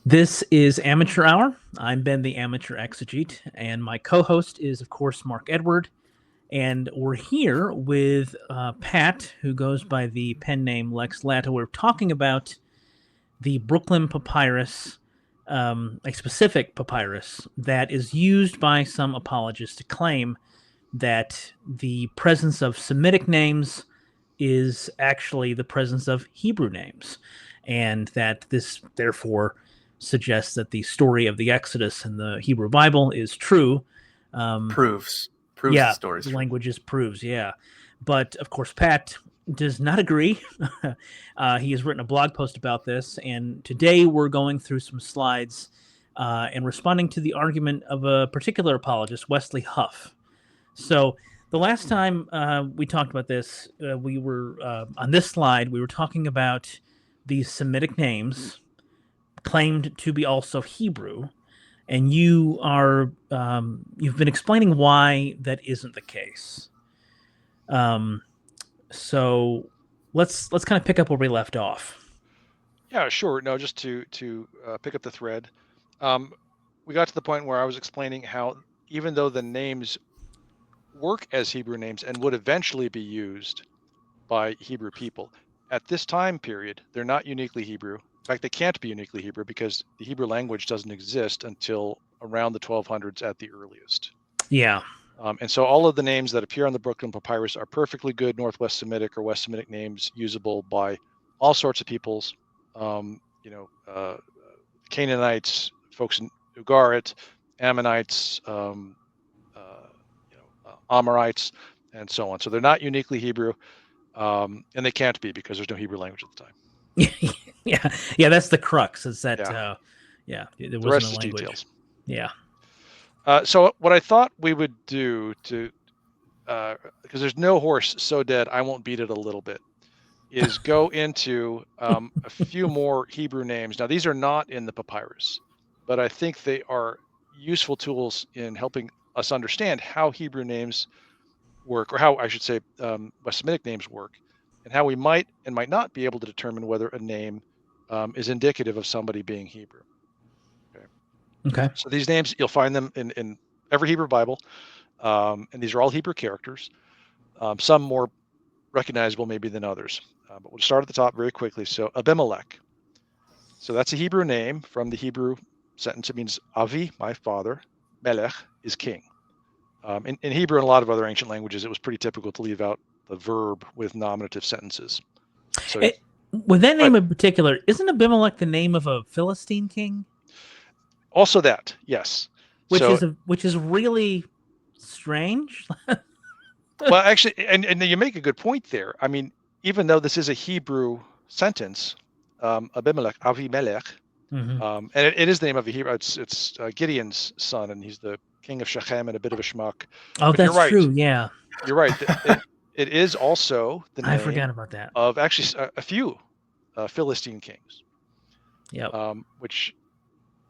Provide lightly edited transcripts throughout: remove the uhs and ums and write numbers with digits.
This is Amateur Hour. I'm Ben, the Amateur Exegete, and my co-host is, of course, Mark Edward. And we're here with Pat, who goes by the pen name Lex Lata. We're talking about the Brooklyn Papyrus, a specific papyrus that is used by some apologists to claim that the presence of Semitic names is actually the presence of Hebrew names, and that this therefore suggests that the story of the Exodus in the Hebrew Bible is true. Proves Yeah, the stories. the languages proves, yeah. But of course, Pat does not agree. He has written a blog post about this, and today we're going through some slides and responding to the argument of a particular apologist, Wesley Huff. So the last time we talked about this, we were on this slide. We were talking about these Semitic names claimed to be also Hebrew, and you've been explaining why that isn't the case. So let's kind of pick up where we left off. Yeah, sure. No, just to pick up the thread, we got to the point where I was explaining how even though the names work as Hebrew names and would eventually be used by Hebrew people, at this time period, they're not uniquely Hebrew. In fact, they can't be uniquely Hebrew because the Hebrew language doesn't exist until around the 1200s at the earliest. Yeah. And so all of the names that appear on the Brooklyn Papyrus are perfectly good Northwest Semitic or West Semitic names usable by all sorts of peoples. Canaanites, folks in Ugarit, Ammonites, Amorites, and so on. So they're not uniquely Hebrew, and they can't be because there's no Hebrew language at the time. yeah, that's the crux. Is that there wasn't a language. Details. Yeah. So what I thought we would do to, because there's no horse so dead I won't beat it a little bit, is go into a few more Hebrew names. Now, these are not in the papyrus, but I think they are useful tools in helping us understand how Hebrew names work, or how I should say West Semitic names work, and how we might and might not be able to determine whether a name is indicative of somebody being Hebrew. Okay. So these names, you'll find them in every Hebrew Bible, and these are all Hebrew characters, some more recognizable maybe than others. But we'll start at the top very quickly. So Abimelech. So that's a Hebrew name from the Hebrew sentence. It means Avi, my father. Melech is king. In Hebrew and a lot of other ancient languages, it was pretty typical to leave out the verb with nominative sentences. So with that name in particular, isn't Abimelech the name of a Philistine king? Also that, yes. Which is really strange. Well, actually, and you make a good point there. I mean, even though this is a Hebrew sentence, Abimelech, Avimelech, and it is the name of a Hebrew. It's Gideon's son, and he's the king of Shechem and a bit of a schmuck. Oh, but that's right. True. Yeah, you're right. It is also the name. I forgot about that. Of actually a few Philistine kings. Yeah. Which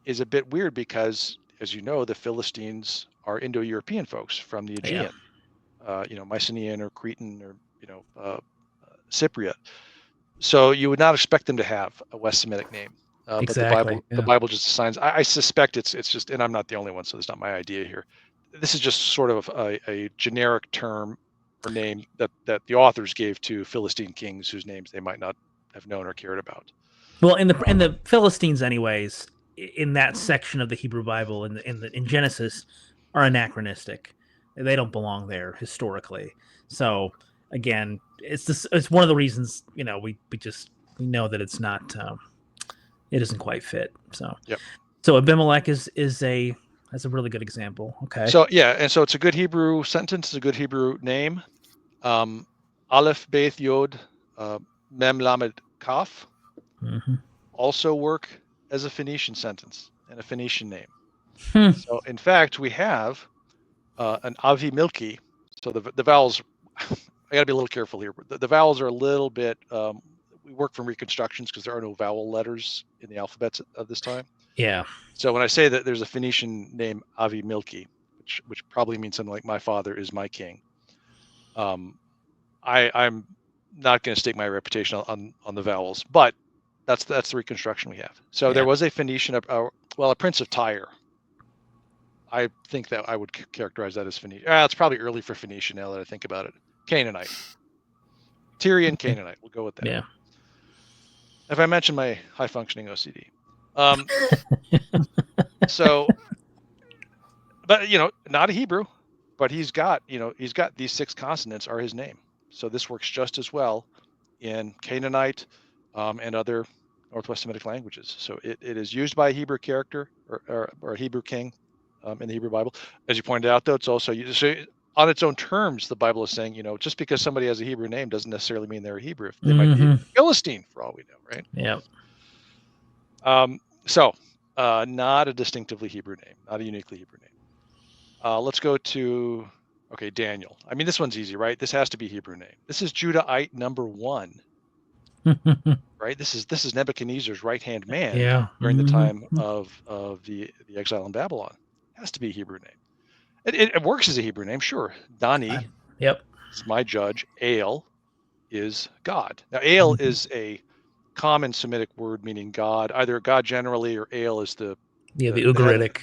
is a bit weird because, as you know, the Philistines are Indo-European folks from the Aegean. Yeah. Mycenaean or Cretan or Cypriot. So you would not expect them to have a West Semitic name. Exactly. But the Bible just assigns. I suspect it's just, and I'm not the only one, so it's not my idea here. This is just sort of a generic term or name that the authors gave to Philistine kings whose names they might not have known or cared about. Well, in the Philistines, anyways, in that section of the Hebrew Bible in Genesis, are anachronistic. They don't belong there historically. So again, it's one of the reasons we know that it's not it isn't quite fit. So yep. So Abimelech that's a really good example. Okay. So yeah, and so it's a good Hebrew sentence, it's a good Hebrew name. Aleph, Beth, Yod, Mem, Lamed, Kaf also work as a Phoenician sentence and a Phoenician name. So in fact, we have an Avi Milki. So the vowels, I got to be a little careful here. The vowels are a little bit. We work from reconstructions because there are no vowel letters in the alphabets of this time. Yeah. So when I say that there's a Phoenician name Avi Milki, which probably means something like my father is my king. I'm not going to stake my reputation on the vowels, but that's the reconstruction we have. So Yeah. there was a Phoenician, a prince of Tyre. I think that I would characterize that as Phoenician. It's probably early for Phoenician now that I think about it. Canaanite. Tyrian Canaanite. We'll go with that. Yeah. If I mention my high functioning OCD. So, but not a Hebrew, but he's got these 6 consonants are his name. So this works just as well in Canaanite and other Northwest Semitic languages. So it is used by a Hebrew character or a Hebrew king in the Hebrew Bible. As you pointed out, though, it's also used on its own terms. The Bible is saying, just because somebody has a Hebrew name doesn't necessarily mean they're a Hebrew. They might be a Philistine for all we know, right? Yeah. So not a distinctively Hebrew name, not a uniquely Hebrew name. Let's go to Daniel. I mean, this one's easy, right? This has to be a Hebrew name. This is Judahite number 1. Right. This is Nebuchadnezzar's right-hand man during the time of the exile in Babylon. It has to be a Hebrew name. It works as a Hebrew name, sure. Dani is my judge. El is God. Now, El is a common Semitic word meaning God, either God generally or El is the Ugaritic.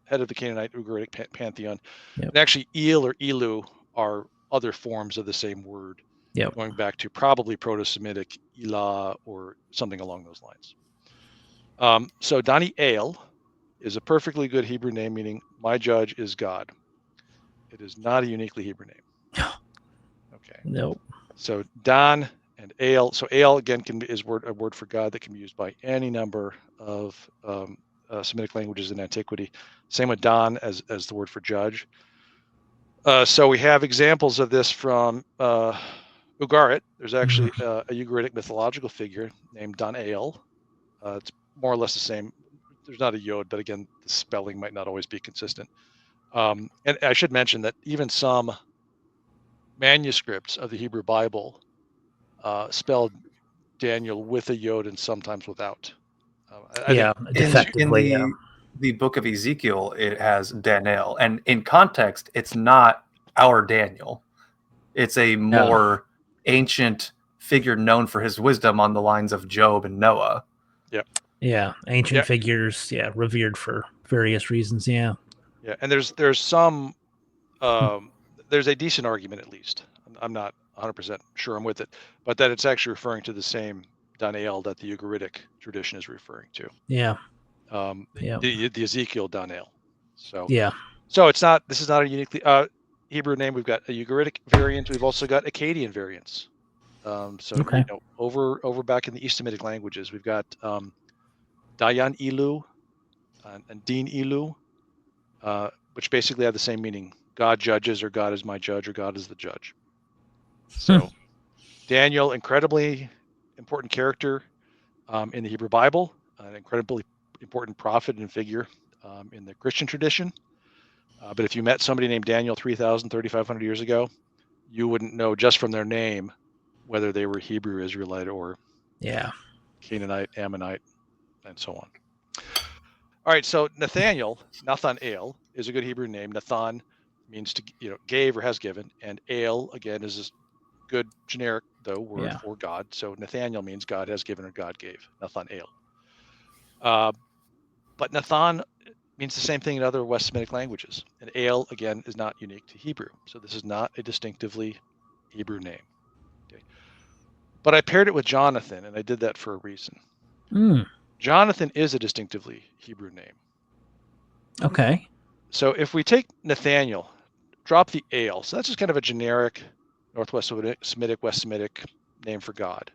Head of the Canaanite Ugaritic pantheon. Yep. And actually, El or Elu are other forms of the same word. Yep. Going back to probably Proto-Semitic Elah or something along those lines. So Dani El is a perfectly good Hebrew name, meaning my judge is God. It is not a uniquely Hebrew name. Okay. Nope. So Dan and El. So El again is a word for God that can be used by any number of Semitic languages in antiquity. Same with Dan as the word for judge. So we have examples of this from Ugarit. There's actually a Ugaritic mythological figure named Danael. It's more or less the same. There's not a yod, but again, the spelling might not always be consistent. And I should mention that even some manuscripts of the Hebrew Bible spelled Daniel with a yod and sometimes without. Defectively. In the book of Ezekiel, it has Daniel, and in context, it's not our Daniel. It's a more ancient figure known for his wisdom on the lines of Job and Noah. Yeah, ancient figures, revered for various reasons, Yeah, and there's some, there's a decent argument at least. I'm not 100% sure I'm with it, but that it's actually referring to the same Daniel that the Ugaritic tradition is referring to. The Ezekiel Daniel. So it's not. This is not a uniquely Hebrew name. We've got a Ugaritic variant. We've also got Akkadian variants. Over back in the East Semitic languages, we've got Dayan Ilu and Din Ilu, which basically have the same meaning. God judges, or God is my judge, or God is the judge. So Daniel, incredibly important character in the Hebrew Bible, an incredibly important prophet and figure in the Christian tradition. But if you met somebody named Daniel 3,000, 3,500 years ago, you wouldn't know just from their name whether they were Hebrew, Israelite, or Canaanite, Ammonite, and so on. All right, so Nathanael is a good Hebrew name. Nathan means to gave or has given, and El again is a good generic word for God. So Nathanael means God has given or God gave. Nathanael. But Nathan means the same thing in other West Semitic languages. And El, again, is not unique to Hebrew. So this is not a distinctively Hebrew name. Okay. But I paired it with Jonathan, and I did that for a reason. Jonathan is a distinctively Hebrew name. Okay. So if we take Nathaniel, drop the El, so that's just kind of a generic Northwest Semitic, West Semitic name for God.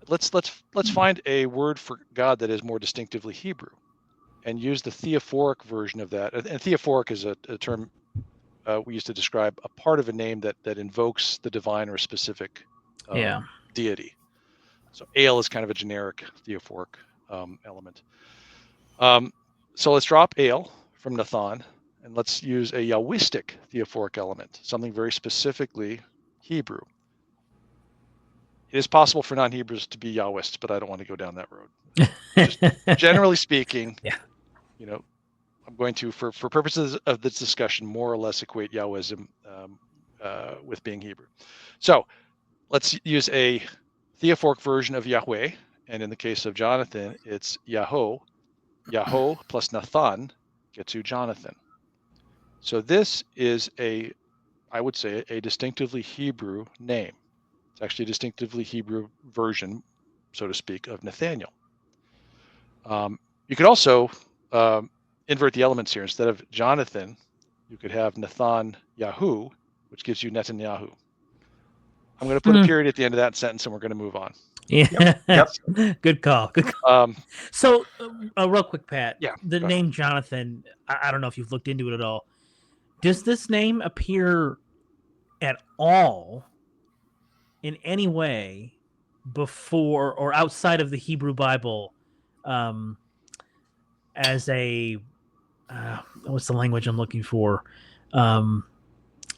Let's find a word for God that is more distinctively Hebrew, and use the theophoric version of that. And theophoric is a term we used to describe a part of a name that invokes the divine or a specific deity. So El is kind of a generic theophoric element. So let's drop El from Nathan, and let's use a Yahwistic theophoric element, something very specifically Hebrew. It is possible for non-Hebrews to be Yahwists, but I don't want to go down that road. Just generally speaking, I'm going to, for purposes of this discussion, more or less equate Yahwism with being Hebrew. So let's use a theophoric version of Yahweh, and in the case of Jonathan, it's Yahoo. Yahoo plus Nathan gets you Jonathan. So this is I would say, a distinctively Hebrew name. It's actually a distinctively Hebrew version, so to speak, of Nathaniel. You could also invert the elements here. Instead of Jonathan, you could have Nathan Yahoo, which gives you Netanyahu. I'm going to put a period at the end of that sentence, and we're going to move on. Yeah. Yep. Good call. Good call. So, real quick, Pat. Yeah, The go ahead. name Jonathan. I don't know if you've looked into it at all. Does this name appear at all in any way before or outside of the Hebrew Bible as a what's the language I'm looking for?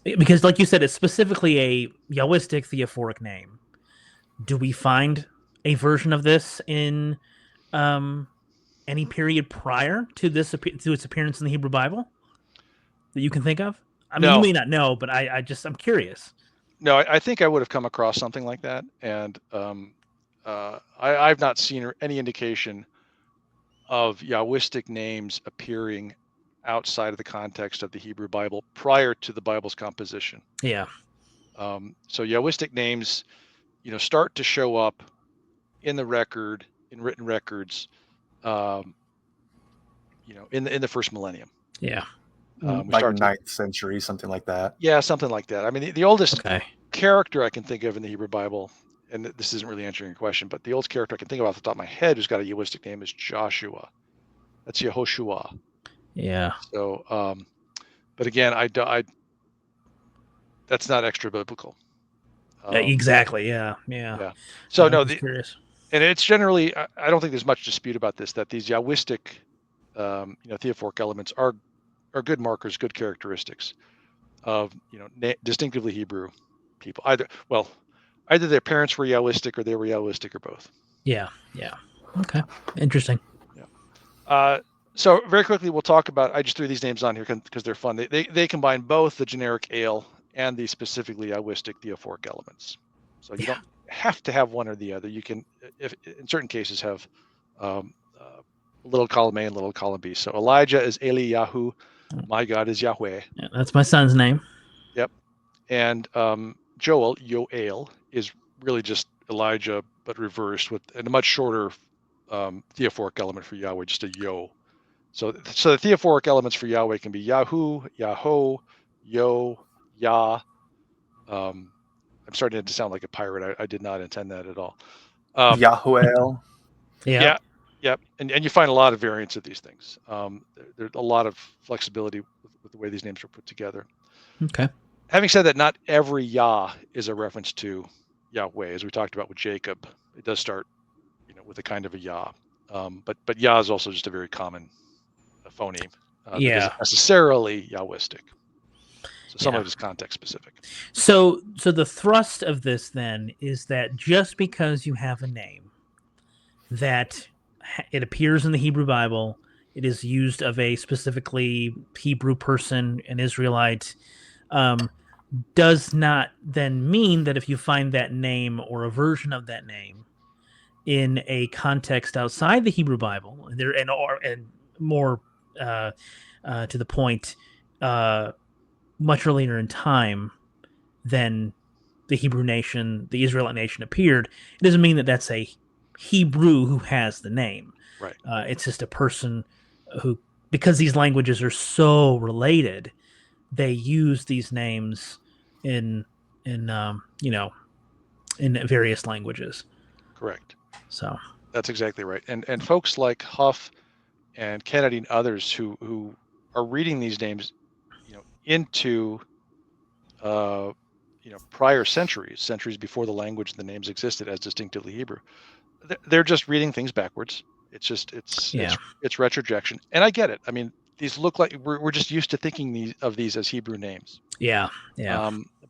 Because, like you said, it's specifically a Yahwistic theophoric name. Do we find a version of this in any period prior to this to its appearance in the Hebrew Bible that you can think of? I mean, you may not know, but I'm curious. No, I think I would have come across something like that, and I've not seen any indication of Yahwistic names appearing outside of the context of the Hebrew Bible prior to the Bible's composition. Yeah. So Yahwistic names, start to show up in the record, in written records, in the first millennium. Yeah. Like 9th century, something like that. Yeah, something like that. I mean, the oldest Okay. character I can think of in the Hebrew Bible, and this isn't really answering your question, but the oldest character I can think of off the top of my head who's got a Yahwistic name is Joshua. That's Yehoshua. Yeah. So, but again, that's not extra biblical. Exactly. Yeah. So I'm just curious. And it's generally, I don't think there's much dispute about this, that these Yahwistic, theophoric elements are good markers, good characteristics of, distinctively Hebrew people. Either their parents were Yahwistic or they were Yahwistic or both. Yeah. Okay. Interesting. Yeah. So very quickly, we'll talk about, I just threw these names on here because they're fun. They combine both the generic ale and the specifically Yahwistic theophoric elements. So you don't have to have one or the other. You can, if in certain cases, have little column A and little column B. So Elijah is Eliyahu. My God is Yahweh. Yeah, that's my son's name. Yep. And Joel, Yoel, is really just Elijah, but reversed with a much shorter theophoric element for Yahweh, just a Yo. So the theophoric elements for Yahweh can be Yahu, Yahoo, Yo, Yah. I'm starting to sound like a pirate. I did not intend that at all. Yahuel. Yeah. Yep. And you find a lot of variants of these things. There's a lot of flexibility with the way these names are put together. Okay. Having said that, not every Yah is a reference to Yahweh. As we talked about with Jacob, it does start, with a kind of a Yah. But Yah is also just a very common phoneme. That isn't necessarily Yahwistic. So some of it is context specific. So the thrust of this then is that just because you have a name that it appears in the Hebrew Bible, it is used of a specifically Hebrew person, an Israelite, does not then mean that if you find that name or a version of that name in a context outside the Hebrew Bible, and more to the point, much earlier in time than the Hebrew nation, the Israelite nation appeared, it doesn't mean that that's a Hebrew who has the name. Right. It's just a person who, because these languages are so related, they use these names in various languages. Correct. So that's exactly right. And folks like Huff and Kennedy and others who are reading these names, into prior centuries before the language and the names existed as distinctively Hebrew, they're just reading things backwards. It's retrojection, and I get it. I mean, these look like we're just used to thinking of these as Hebrew names. Yeah.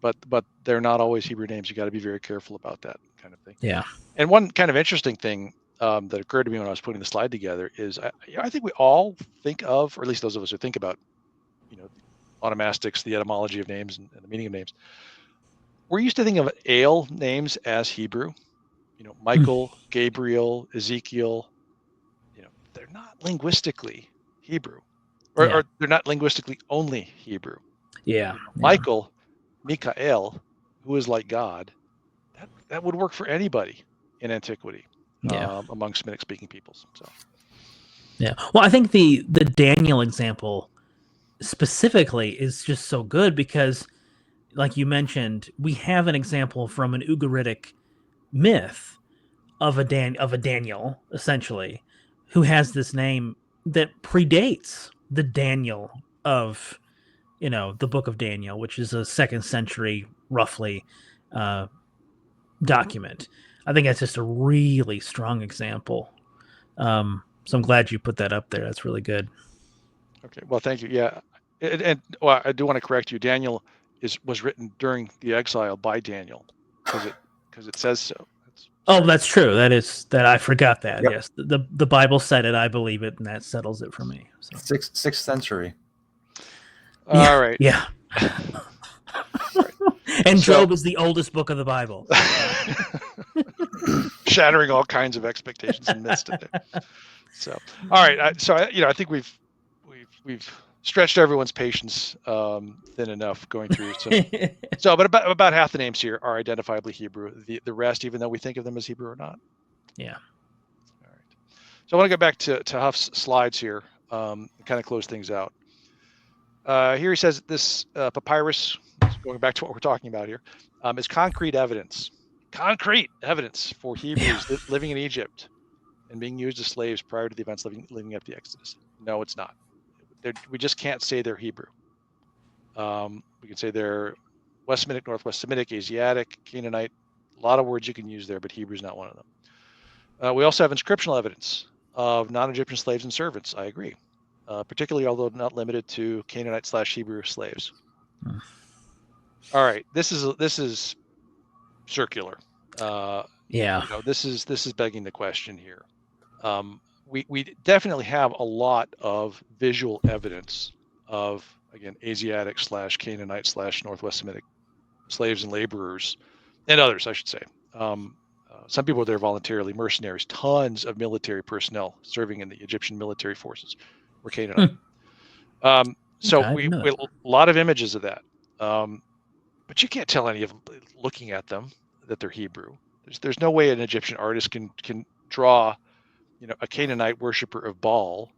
But they're not always Hebrew names. You got to be very careful about that kind of thing. Yeah. And one kind of interesting thing that occurred to me when I was putting the slide together is I think we all think of, or at least those of us who think about, onomastics, the etymology of names and the meaning of names. We're used to thinking of ale names as Hebrew, Michael, Gabriel, Ezekiel, they're not linguistically Hebrew, or they're not linguistically only Hebrew. Yeah. Michael, Mikael, who is like God, that would work for anybody in antiquity, among Semitic speaking peoples. So. Yeah. Well, I think the Daniel example specifically is just so good because, like you mentioned, we have an example from an Ugaritic myth of a Daniel, essentially, who has this name that predates the Daniel of the Book of Daniel, which is a 2nd century roughly document. I think that's just a really strong example. So I'm glad you put that up there. That's really good. Okay. Well, thank you. Yeah, and well, I do want to correct you. Daniel was written during the exile by Daniel, because it says so. That's true. That I forgot that. Yep. Yes, the Bible said it. I believe it, and that settles it for me. So. 6th century. All right. Yeah. Right. And Job is the oldest book of the Bible. Shattering all kinds of expectations and myths today. So, all right. I think we've stretched everyone's patience thin enough going through some. But about half the names here are identifiably Hebrew. The rest, even though we think of them as Hebrew or not. Yeah. All right. So I want to go back to Huff's slides here, and kind of close things out. Here he says this papyrus, going back to what we're talking about here, is concrete evidence for Hebrews living in Egypt and being used as slaves prior to the events leading up to the Exodus. No, it's not. We just can't say they're Hebrew. We can say they're West Semitic, Northwest Semitic, Asiatic, Canaanite. A lot of words you can use there, but Hebrew is not one of them. We also have inscriptional evidence of non-Egyptian slaves and servants. I agree. Particularly, although not limited to Canaanite/Hebrew slaves. All right, this is circular. This is begging the question here. We definitely have a lot of visual evidence of, again, Asiatic/Canaanite/Northwest Semitic slaves and laborers, and others, I should say. Some people were there voluntarily, mercenaries, tons of military personnel serving in the Egyptian military forces were Canaanite. So we have a lot of images of that. But you can't tell any of them, looking at them, that they're Hebrew. There's no way an Egyptian artist can draw, a Canaanite worshiper of Baal,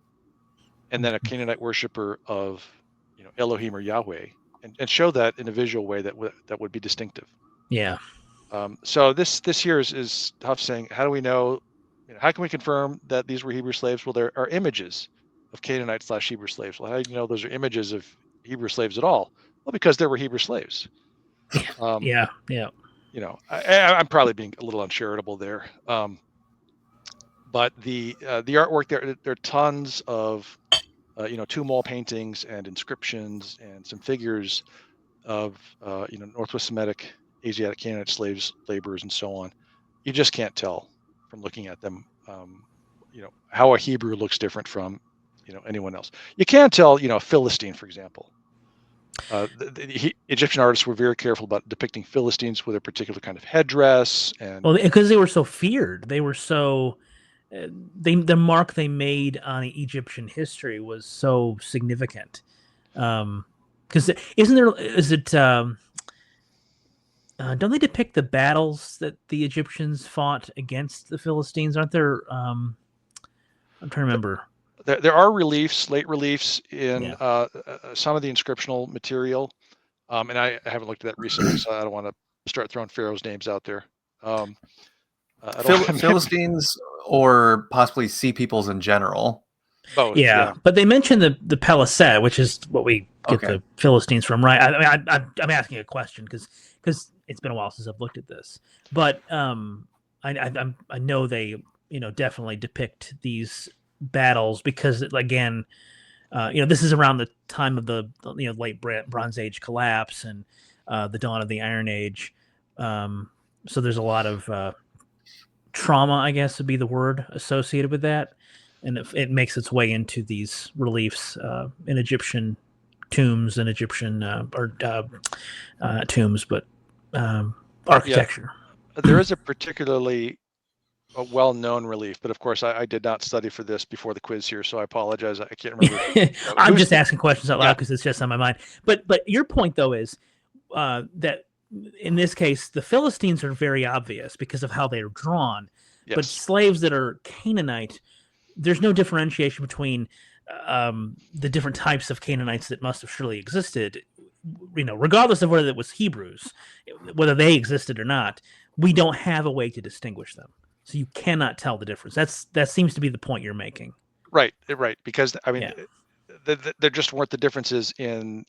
and then a Canaanite worshiper of, Elohim or Yahweh, and show that in a visual way that would be distinctive. Yeah. So this here is Huff saying, how do we know? How can we confirm that these were Hebrew slaves? Well, there are images of Canaanite/Hebrew slaves. Well, how do you know those are images of Hebrew slaves at all? Well, because there were Hebrew slaves. Yeah. I'm probably being a little uncharitable there. But the artwork there are tons of tomb wall paintings and inscriptions and some figures of Northwest Semitic, Asiatic, Canaanite slaves, laborers, and so on. You just can't tell from looking at them, how a Hebrew looks different from anyone else. You can tell, a Philistine, for example. The Egyptian artists were very careful about depicting Philistines with a particular kind of headdress, and because they were so feared, they were so. The mark they made on Egyptian history was so significant. Because don't they depict the battles that the Egyptians fought against the Philistines? Aren't there? I'm trying to remember. There are late reliefs in some of the inscriptional material, and I haven't looked at that recently, so I don't want to start throwing pharaohs' names out there. Philistines or possibly sea peoples in general. Both. Yeah, but they mentioned the Peliset, which is what we get the Philistines from, right? I'm asking a question because it's been a while since I've looked at this, but I know they definitely depict these battles because again, this is around the time of the late Bronze Age collapse and the dawn of the Iron Age. So there's a lot of trauma, I guess would be the word associated with that, and it makes its way into these reliefs in Egyptian tombs and Egyptian tombs, but architecture. There is a particularly a well-known relief, but of course I did not study for this before the quiz here, so I apologize. I can't remember. I'm just asking questions out loud Yeah. because it's just on my mind. But your point though is that in this case the Philistines are very obvious because of how they are drawn, but Yes. slaves that are Canaanite, there's no differentiation between the different types of Canaanites that must have surely existed. You know, regardless of whether it was Hebrews, whether they existed or not, we don't have a way to distinguish them. So you cannot tell the difference. That seems to be the point you're making. Right. Because I mean, Yeah. there just weren't the differences in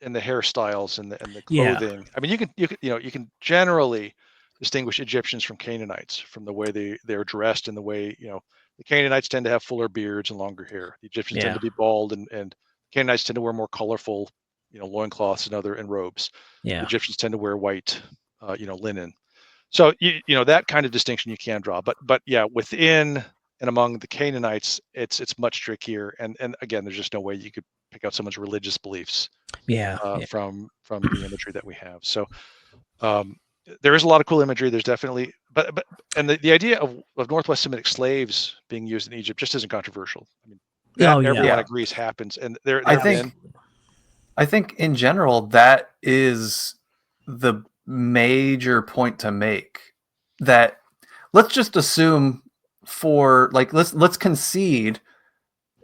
in the hairstyles and the Yeah. clothing. I mean, you can generally distinguish Egyptians from Canaanites from the way they're dressed and the way the Canaanites tend to have fuller beards and longer hair. The Egyptians tend Yeah. to be bald, and Canaanites tend to wear more colorful loincloths and robes. The Yeah. Egyptians tend to wear white linen. So that kind of distinction you can draw, but yeah, within and among the Canaanites, it's much trickier, and again, there's just no way you could pick out someone's religious beliefs Yeah. from the imagery that we have. So um, there is a lot of cool imagery. There's definitely, but and the idea of Northwest Semitic slaves being used in Egypt just isn't controversial. I mean, that Oh, yeah. everyone Yeah. agrees happens, and there I have been. think in general that is the major point to make. That let's just assume for like let's concede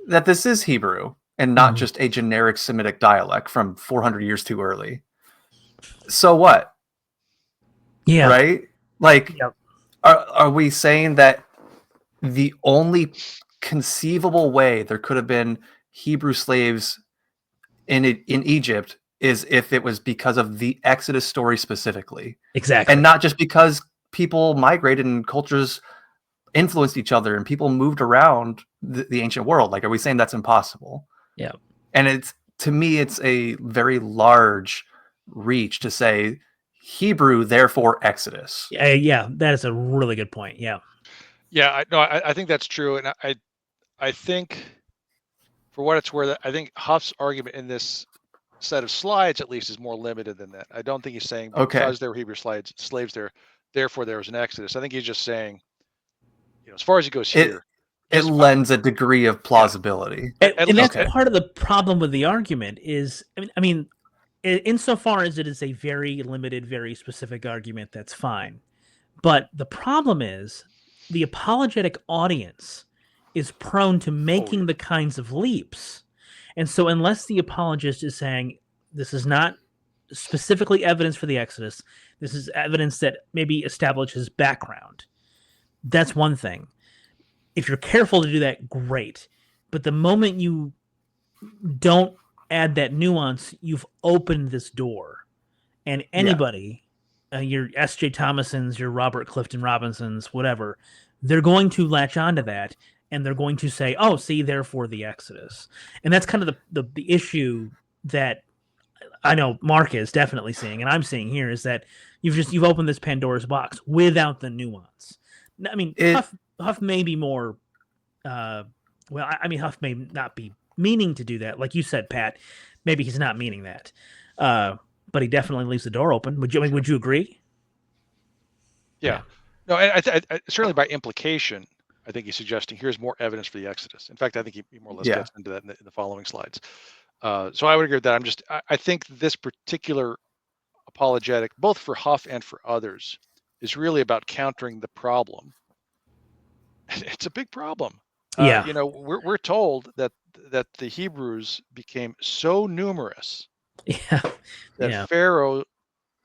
that this is Hebrew and not Mhm. just a generic Semitic dialect from 400 years too early. So what? Yeah. Right? Like, Yep. are we saying that the only conceivable way there could have been Hebrew slaves in Egypt is if it was because of the Exodus story specifically, Exactly. and not just because people migrated and cultures influenced each other and people moved around the ancient world? Like, are we saying that's impossible? Yeah. And to me, it's a very large reach to say Hebrew, therefore Exodus. Yeah, that is a really good point. Yeah. Yeah, I think that's true, and I think, for what it's worth, I think Huff's argument in this set of slides, at least, is more limited than that. I don't think he's saying Okay. because there were Hebrew slaves there, therefore there was an Exodus. I think he's just saying, as far as he goes It here, it his lends a degree of plausibility. at And least that's part of the problem with the argument is, I mean, insofar as it is a very limited, very specific argument, that's fine. But the problem is the apologetic audience is prone to making the kinds of leaps. And so unless the apologist is saying this is not specifically evidence for the Exodus, this is evidence that maybe establishes background, that's one thing. If you're careful to do that, great. But the moment you don't add that nuance, you've opened this door. And anybody, your S.J. Thomasons, your Robert Clifton Robinsons, whatever, they're going to latch onto that and they're going to say, oh, see, therefore the Exodus. And that's kind of the issue that I know Mark is definitely seeing, and I'm seeing here, is that you've opened this Pandora's box without the nuance. I mean, Huff may be more. Well, I mean, Huff may not be meaning to do that, like you said, Pat. Maybe he's not meaning that, but he definitely leaves the door open. Would you agree? Yeah. No, I certainly by implication, I think he's suggesting here's more evidence for the Exodus. In fact, I think he more or less gets into that in the following slides. So I would agree with that. I think this particular apologetic, both for Huff and for others, is really about countering the problem. It's a big problem. Yeah. We're told that the Hebrews became so numerous that Pharaoh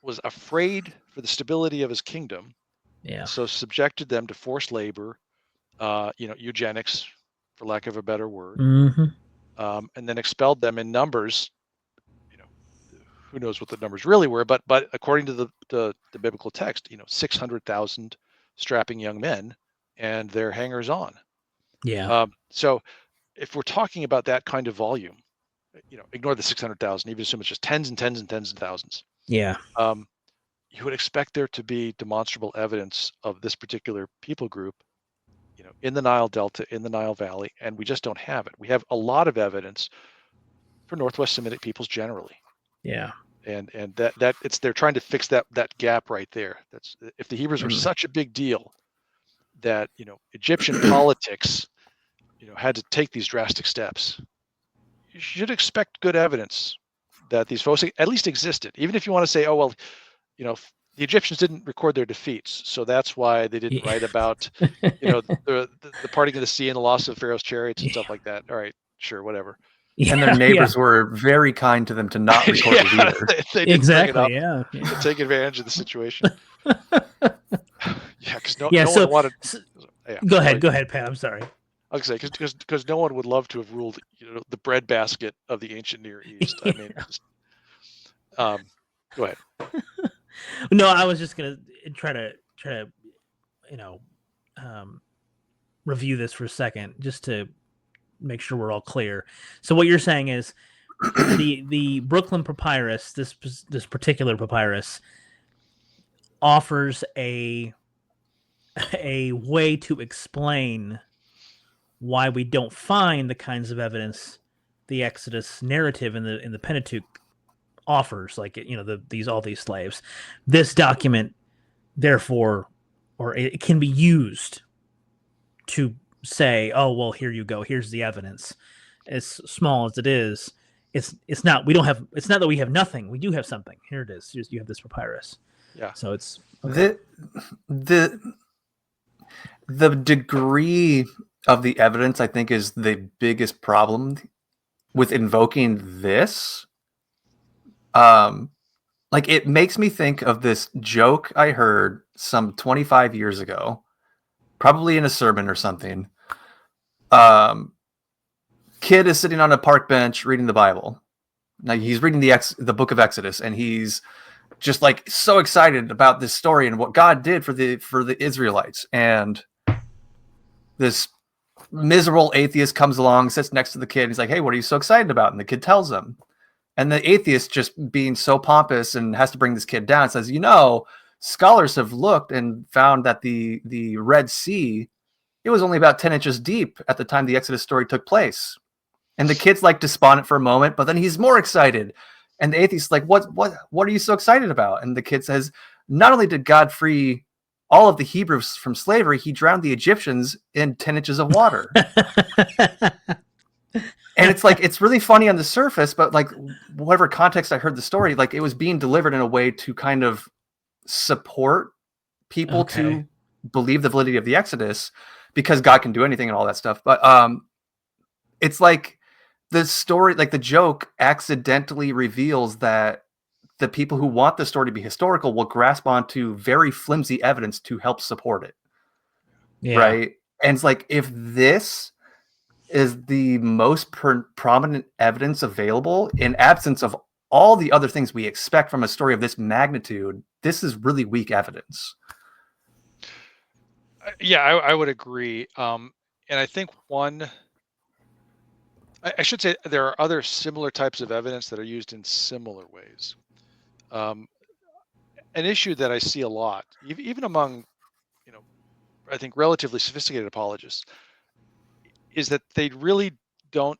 was afraid for the stability of his kingdom. Yeah. So subjected them to forced labor, eugenics, for lack of a better word, and then expelled them in numbers. Who knows what the numbers really were, but according to the biblical text, 600,000 strapping young men and their hangers-on. Yeah. So if we're talking about that kind of volume, ignore the 600,000, even assume it's just tens and tens and tens of thousands. Yeah. You would expect there to be demonstrable evidence of this particular people group, in the Nile Delta, in the Nile Valley, and we just don't have it. We have a lot of evidence for Northwest Semitic peoples generally. Yeah. And they're trying to fix that gap right there. That's if the Hebrews were such a big deal, that Egyptian politics had to take these drastic steps, you should expect good evidence that these folks at least existed. Even if you want to say, oh well, the Egyptians didn't record their defeats, so that's why they didn't write about the parting of the sea and the loss of Pharaoh's chariots and stuff like that. All right, sure, whatever. And their neighbors were very kind to them to not record it either. They didn't bring it up Yeah. to take advantage of the situation. Yeah, because no So, one wanted. Go ahead, Pat. I'm sorry. I was gonna say because no one would love to have ruled the breadbasket of the ancient Near East. I mean, go ahead. No, I was just gonna try to review this for a second, just to make sure we're all clear. So what you're saying is the Brooklyn Papyrus, this particular papyrus, offers a way to explain why we don't find the kinds of evidence the Exodus narrative in the Pentateuch offers, like all these slaves. This document, therefore, or it can be used to say, oh well, here you go, here's the evidence. As small as it is, it's not that we have nothing. We do have something. Here it is. You have this papyrus. Yeah. So it's okay. The degree of the evidence, I think, is the biggest problem with invoking this. Like, it makes me think of this joke I heard some 25 years ago, probably in a sermon or something. Kid is sitting on a park bench reading the Bible. Now he's reading the book of Exodus, and he's just like so excited about this story and what God did for the Israelites. And this miserable atheist comes along, sits next to the kid. And he's like, "Hey, what are you so excited about?" And the kid tells him. And the atheist, just being so pompous and has to bring this kid down, says, scholars have looked and found that the Red Sea, it was only about 10 inches deep at the time the Exodus story took place. And the kid's like despondent for a moment, but then he's more excited. And the atheist's like, what are you so excited about? And the kid says, not only did God free all of the Hebrews from slavery, he drowned the Egyptians in 10 inches of water. And it's like, it's really funny on the surface, but like whatever context I heard the story, like it was being delivered in a way to kind of support people to believe the validity of the Exodus, because God can do anything and all that stuff. But it's like the story, like the joke accidentally reveals that the people who want the story to be historical will grasp onto very flimsy evidence to help support it. Yeah. Right. And it's like, if this is the most prominent evidence available in absence of all the other things we expect from a story of this magnitude, this is really weak evidence. Yeah, I would agree. And I think I should say there are other similar types of evidence that are used in similar ways. An issue that I see a lot, even among, I think relatively sophisticated apologists, is that they really don't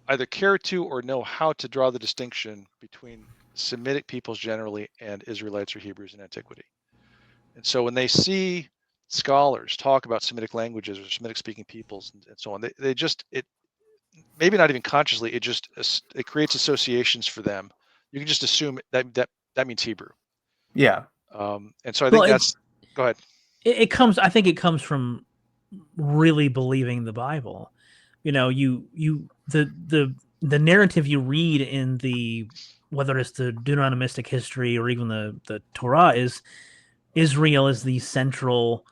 either care to or know how to draw the distinction between Semitic peoples generally and Israelites or Hebrews in antiquity. And so when they see scholars talk about Semitic languages or Semitic speaking peoples and so on, they just, maybe not even consciously, it creates associations for them. You can just assume that means Hebrew. Yeah. And so I think go ahead. I think it comes from really believing the Bible. The narrative you read in whether it's the Deuteronomistic history or even the Torah, is Israel is the central,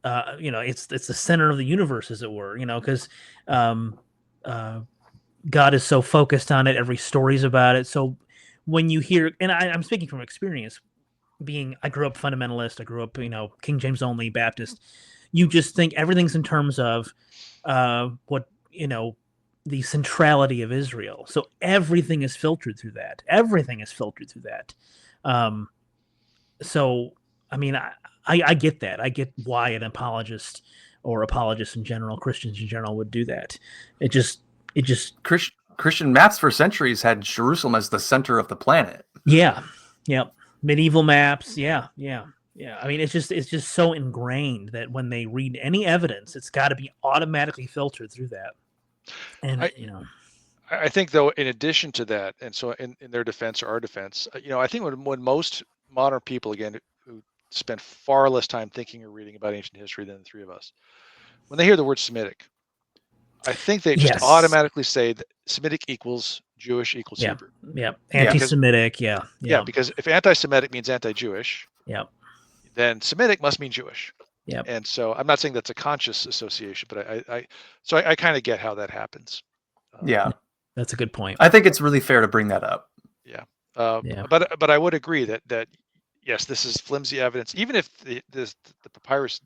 it's the center of the universe, as it were, because God is so focused on it. Every story's about it. So when you hear, and I'm speaking from experience, I grew up fundamentalist. I grew up, King James only Baptist. You just think everything's in terms of what, the centrality of Israel. So everything is filtered through that. So, I mean, I get that. I get why an apologist or apologists in general, Christians in general, would do that. It just Christian maps for centuries had Jerusalem as the center of the planet. Yeah. Yep. Medieval maps. Yeah. Yeah, I mean, it's just so ingrained that when they read any evidence, it's got to be automatically filtered through that. And I I think though, in addition to that, and so in their defense or our defense, I think when most modern people, again, who spend far less time thinking or reading about ancient history than the three of us, when they hear the word Semitic, I think they just yes, automatically say that Semitic equals Jewish equals yeah, Hebrew. yeah, Yeah. anti-Semitic, yeah, Yeah, yeah, because if anti-Semitic means anti-Jewish, yeah, then Semitic must mean Jewish. yeah, And so I'm not saying that's a conscious association, but I kind of get how that happens. Yeah. that's a good point. I think it's really fair to bring that up. Yeah. Yeah, But I would agree that yes, this is flimsy evidence. Even if the papyrus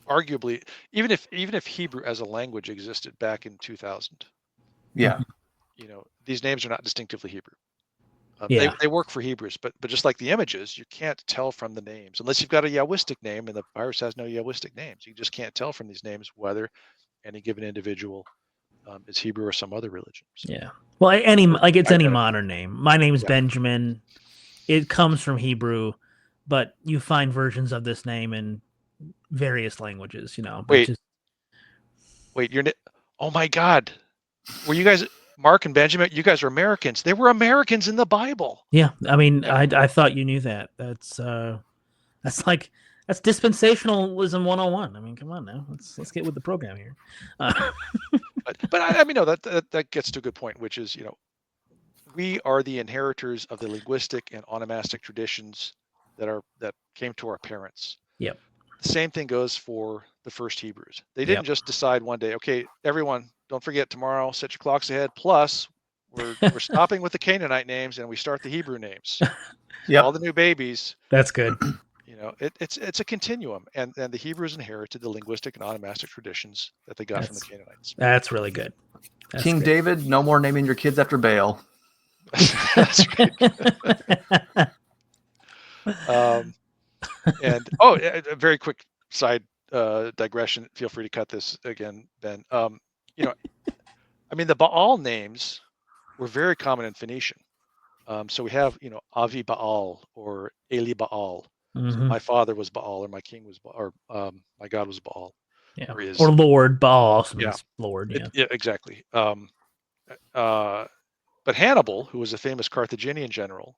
arguably, even if Hebrew as a language existed back in 2000, Yeah. these names are not distinctively Hebrew. yeah, They work for Hebrews, but just like the images, you can't tell from the names unless you've got a Yahwistic name, and the papyrus has no Yahwistic names. You just can't tell from these names whether any given individual is Hebrew or some other religion. So yeah. Well, it's any identical. modern name. My name's Yeah. Benjamin. It comes from Hebrew, but you find versions of this name in various languages. But Wait, just wait, oh my God. Were you guys, Mark and Benjamin, you guys are Americans. They were Americans in the Bible. yeah. I mean, Yeah. I thought you knew that. That's like that's dispensationalism 101. I mean, come on now. Let's get with the program here. But I mean, no, that gets to a good point, which is, we are the inheritors of the linguistic and onomastic traditions that came to our parents. Yep. The same thing goes for the first Hebrews. They didn't Yep. just decide one day, okay, everyone, don't forget tomorrow, set your clocks ahead. Plus, we're stopping with the Canaanite names and we start the Hebrew names. All Yep. the new babies, That's good. it's a continuum, and the Hebrews inherited the linguistic and onomastic traditions that they got from the Canaanites. That's really good. That's King good. David, no more naming your kids after Baal. That's right. And a very quick side digression. Feel free to cut this again, Ben. I mean, the Baal names were very common in Phoenician. So we have, Avi Baal or Eli Baal. So Mhm. my father was Baal, or my king was Baal, or my God was Baal, Yeah. or is. Or Lord. Baal also Yeah, means Lord. Yeah. yeah, exactly. But Hannibal, who was a famous Carthaginian general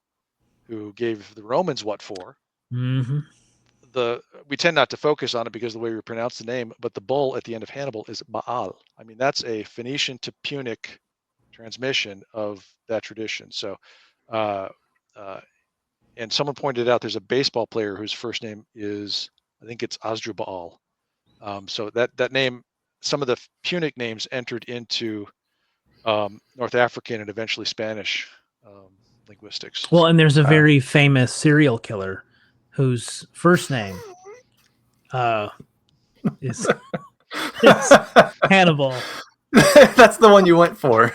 who gave the Romans what for, Mm-hmm. we tend not to focus on it because of the way we pronounce the name, but the bull at the end of Hannibal is Baal. I mean, that's a Phoenician to Punic transmission of that tradition. So, uh, uh, and someone pointed out there's a baseball player whose first name is, I think it's Asdrubal. So that name, some of the Punic names entered into North African and eventually Spanish linguistics. Well, So, and there's a very famous serial killer whose first name is, is Hannibal. That's the one you went for.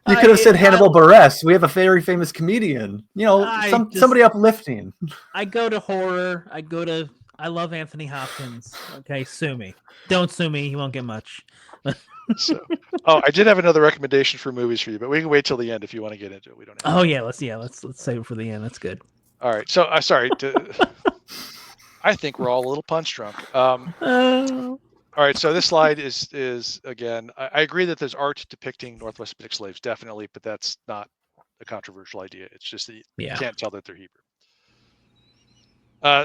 You could have said Hannibal Buress. We have a very famous comedian. Somebody uplifting. I go to horror. I love Anthony Hopkins. Okay, sue me. Don't sue me. You won't get much. I did have another recommendation for movies for you, but we can wait till the end if you want to get into it. We don't have. Oh yeah, let's save it for the end. That's good. All right. So sorry. I think we're all a little punch drunk. All right. So this slide is again. I agree that there's art depicting Northwest Semitic slaves, definitely, but that's not a controversial idea. It's just that you can't tell that they're Hebrew.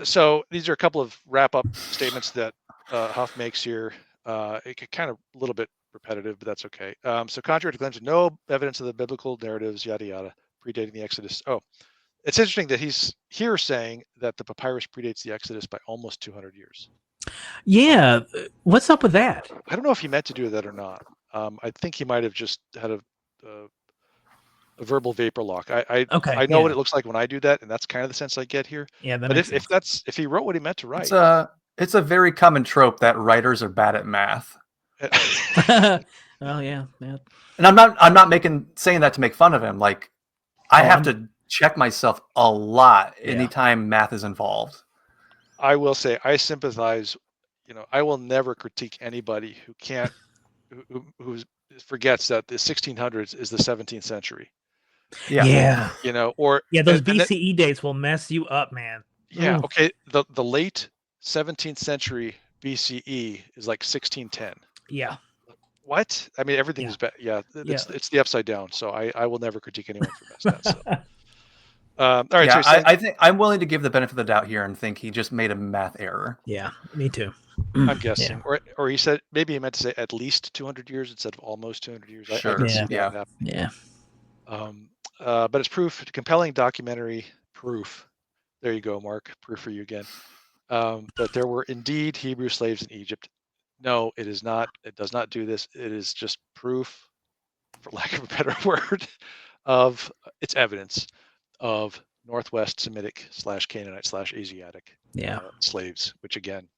So these are a couple of wrap-up statements that Huff makes here. It could kind of a little bit repetitive, but that's okay. So contrary to claims of no evidence of the biblical narratives, yada yada, predating the Exodus. Oh, it's interesting that he's here saying that the papyrus predates the Exodus by almost 200 years. Yeah, what's up with that? I don't know if he meant to do that or not. I think he might have just had a verbal vapor lock. I know what it looks like when I do that, and that's kind of the sense I get here. Yeah, that but makes sense. if he wrote what he meant to write, it's a very common trope that writers are bad at math. Oh yeah. And I'm not saying that to make fun of him. Like, I have to check myself a lot anytime math is involved. I will say I sympathize. I will never critique anybody who can't, who forgets that the 1600s is the 17th century. Yeah. Or those BCE dates will mess you up, man. Yeah. Okay. The late 17th century BCE is like 1610. Yeah. What? I mean, everything's yeah. It's the upside down. So I will never critique anyone for messing that. So. All right. Yeah, So I think I'm willing to give the benefit of the doubt here and think he just made a math error. Yeah, me too. I'm guessing, or he said maybe he meant to say at least 200 years instead of almost 200 years. I can see that happening. Yeah. But it's proof, compelling documentary proof. There you go, Mark. Proof for you again. That there were indeed Hebrew slaves in Egypt. No, it is not. It does not do this. It is just proof, for lack of a better word, of it's evidence of Northwest Semitic / Canaanite / Asiatic slaves, which again,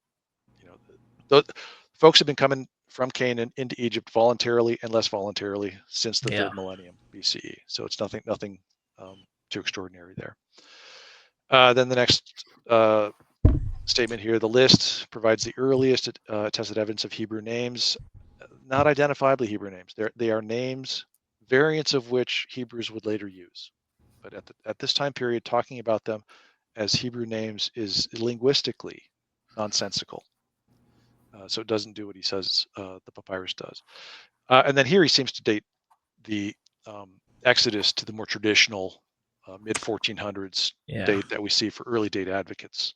the folks have been coming from Canaan into Egypt voluntarily and less voluntarily since the third millennium BCE. So it's nothing too extraordinary there. Then the next statement here, the list provides the earliest attested evidence of Hebrew names, not identifiably Hebrew names. They are names, variants of which Hebrews would later use. But at this time period, talking about them as Hebrew names is linguistically nonsensical. So it doesn't do what he says the papyrus does. And then here he seems to date the Exodus to the more traditional mid 1400s date that we see for early date advocates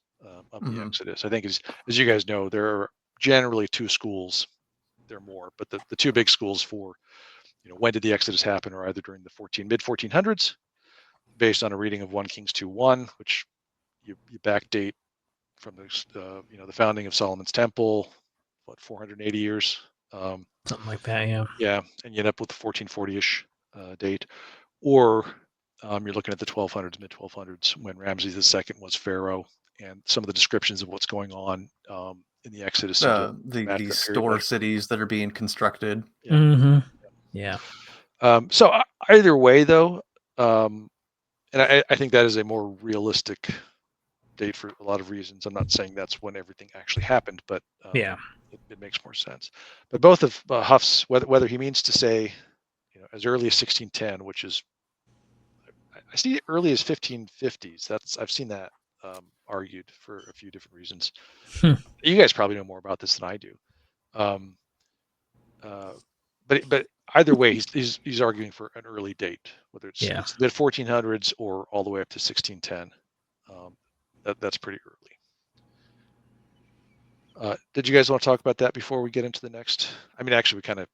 of the Exodus. I think, as you guys know, there are generally two schools. There are more, but the two big schools for when did the Exodus happen are either during the mid 1400s, based on a reading of 1 Kings 2:1, which you backdate from the founding of Solomon's Temple, 480 years, something like that. Yeah, and you end up with the 1440-ish date, or you're looking at the 1200s, mid 1200s, when Ramses II was pharaoh, and some of the descriptions of what's going on in the Exodus. These store cities that are being constructed. Yeah. So either way, though, and I think that is a more realistic date for a lot of reasons. I'm not saying that's when everything actually happened, but it makes more sense. But both of Huff's, whether he means to say, as early as 1610, which is, I see it early as 1550s. I've seen that argued for a few different reasons. You guys probably know more about this than I do. But either way, he's arguing for an early date, whether it's mid 1400s or all the way up to 1610. That's pretty early. Did you guys want to talk about that before we get into the next? I mean, actually, we kind of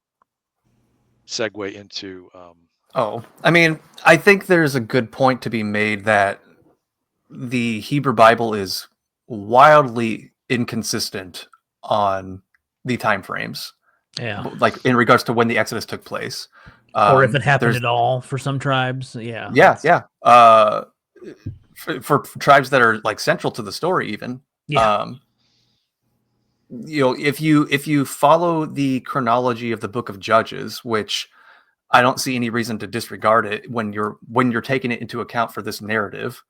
segue into. I think there's a good point to be made that the Hebrew Bible is wildly inconsistent on the time frames. Like in regards to when the Exodus took place. Or if it happened at all for some tribes. Yeah. For tribes that are like central to the story, even. If you follow the chronology of the Book of Judges, which I don't see any reason to disregard it when you're taking it into account for this narrative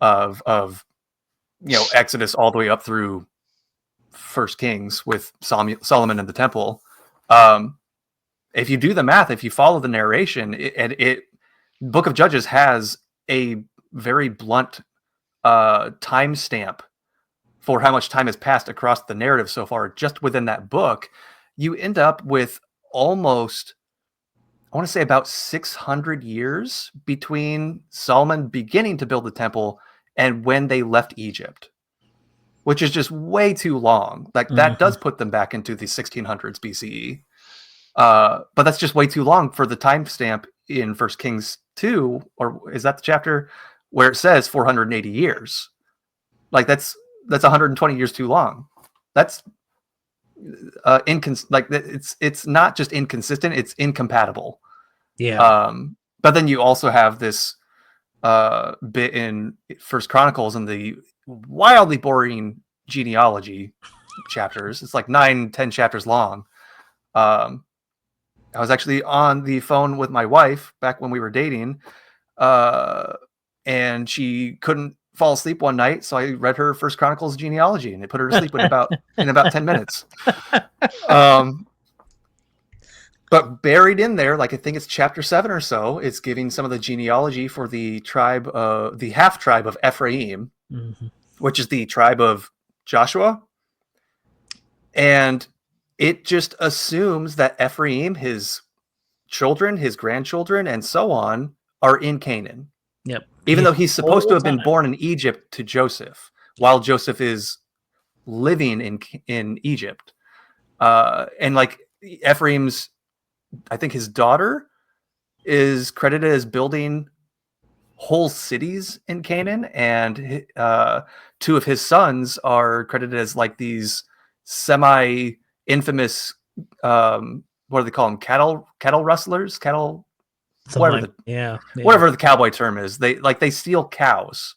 of Exodus all the way up through First Kings with Solomon and the temple. If you do the math, if you follow the narration, it Book of Judges has a very blunt timestamp for how much time has passed across the narrative so far. Just within that book, you end up with almost, I want to say, about 600 years between Solomon beginning to build the temple and when they left Egypt, which is just way too long. Like that does put them back into the 1600s BCE. But that's just way too long for the timestamp in First Kings 2, or is that the chapter where it says 480 years? Like that's 120 years too long. That's it's not just inconsistent, it's incompatible. But then you also have this bit in First Chronicles and the wildly boring genealogy chapters. It's like 9-10 chapters long. I was actually on the phone with my wife back when we were dating, and she couldn't fall asleep one night, so I read her First Chronicles genealogy, and it put her to sleep in about 10 minutes. But buried in there, like I think it's chapter 7 or so, it's giving some of the genealogy for the tribe, the half tribe of Ephraim, which is the tribe of Joshua. And it just assumes that Ephraim, his children, his grandchildren, and so on, are in Canaan. Yep. Even though he's supposed to have been time. born in Egypt to Joseph, while Joseph is living in Egypt. And like Ephraim's, I think his daughter is credited as building whole cities in Canaan, and two of his sons are credited as like these semi-infamous, what do they call them? Cattle rustlers, whatever whatever the cowboy term is. They steal cows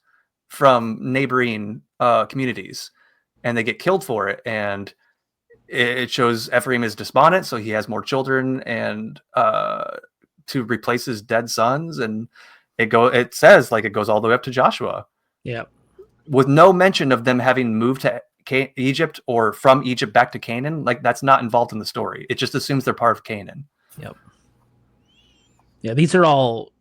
from neighboring communities, and they get killed for it. And it shows Ephraim is despondent, so he has more children and to replace his dead sons, and it says like it goes all the way up to Joshua. Yeah, with no mention of them having moved to Egypt or from Egypt back to Canaan. Like that's not involved in the story. It just assumes they're part of Canaan. Yep. Yeah, these are all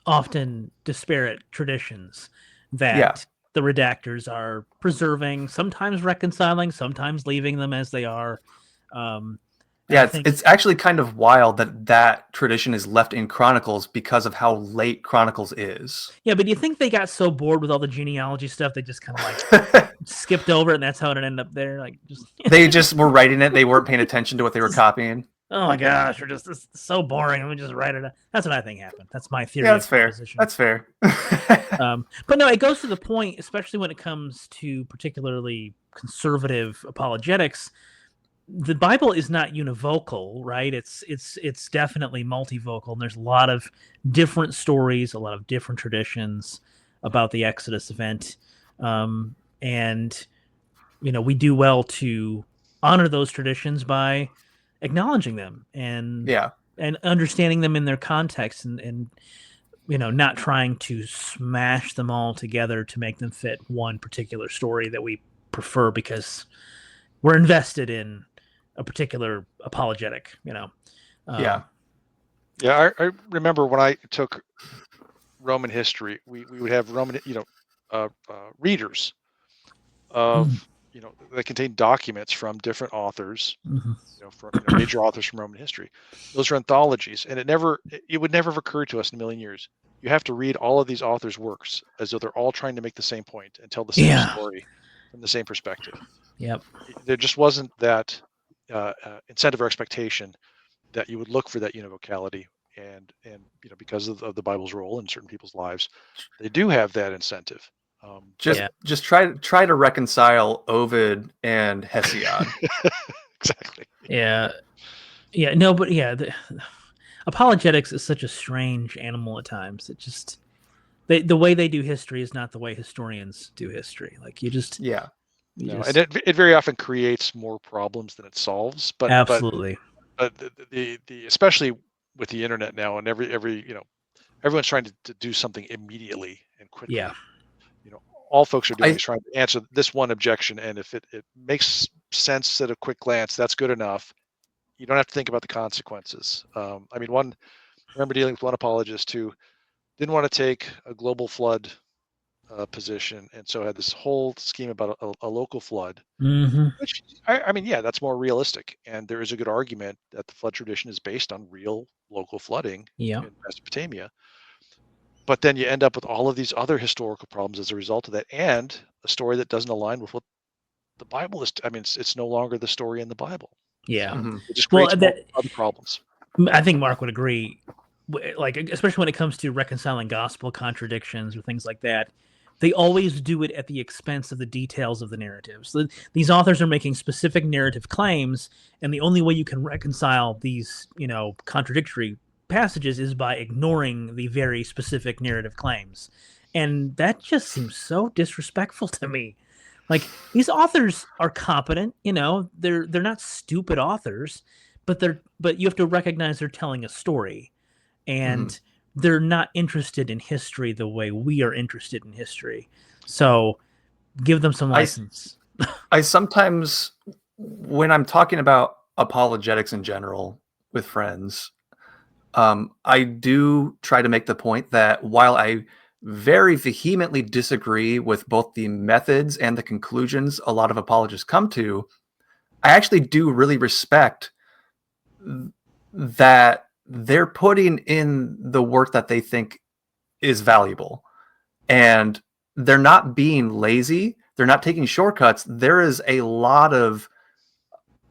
often disparate traditions that the redactors are preserving, sometimes reconciling, sometimes leaving them as they are. It's actually kind of wild that tradition is left in Chronicles because of how late Chronicles is. Yeah, but do you think they got so bored with all the genealogy stuff they just kind of like skipped over it, and that's how it ended up there? Like, they just were writing it. They weren't paying attention to what they were copying. Oh my gosh, this is so boring. Let me just write it. That's what I think happened. That's my theory. Yeah, that's fair. That's fair. But no, it goes to the point, especially when it comes to particularly conservative apologetics. The Bible is not univocal, right? It's definitely multivocal, and there's a lot of different stories, a lot of different traditions about the Exodus event, and we do well to honor those traditions by acknowledging them and understanding them in their context, and not trying to smash them all together to make them fit one particular story that we prefer because we're invested in a particular apologetic. I remember when I took Roman history, we would have Roman readers of that contain documents from different authors, from major authors from Roman history. Those are anthologies, and it would never have occurred to us in a million years. You have to read all of these authors' works as though they're all trying to make the same point and tell the same story from the same perspective. Yep. There just wasn't that incentive or expectation that you would look for that univocality, and because of the Bible's role in certain people's lives, they do have that incentive. Just try to reconcile Ovid and Hesiod. Exactly. Yeah. No, but apologetics is such a strange animal at times. It just the way they do history is not the way historians do history. Like and it very often creates more problems than it solves. But absolutely. But the especially with the internet now, and everyone's trying to do something immediately and quickly. Yeah. All folks are doing is trying to answer this one objection, and if it makes sense at a quick glance, that's good enough. You don't have to think about the consequences. I remember dealing with one apologist who didn't want to take a global flood position, and so had this whole scheme about a local flood, which that's more realistic, and there is a good argument that the flood tradition is based on real local flooding in Mesopotamia. But then you end up with all of these other historical problems as a result of that, and a story that doesn't align with what the Bible is. It's no longer the story in the Bible. Yeah. It just creates other problems. I think Mark would agree, like, especially when it comes to reconciling gospel contradictions or things like that. They always do it at the expense of the details of the narratives. These authors are making specific narrative claims, and the only way you can reconcile these, contradictory passages is by ignoring the very specific narrative claims. And that just seems so disrespectful to me. Like, these authors are competent, they're not stupid authors, but you have to recognize they're telling a story, and they're not interested in history the way we are interested in history. So give them some license. I sometimes, when I'm talking about apologetics in general with friends, I do try to make the point that while I very vehemently disagree with both the methods and the conclusions a lot of apologists come to, I actually do really respect that they're putting in the work that they think is valuable. And they're not being lazy. They're not taking shortcuts. There is a lot of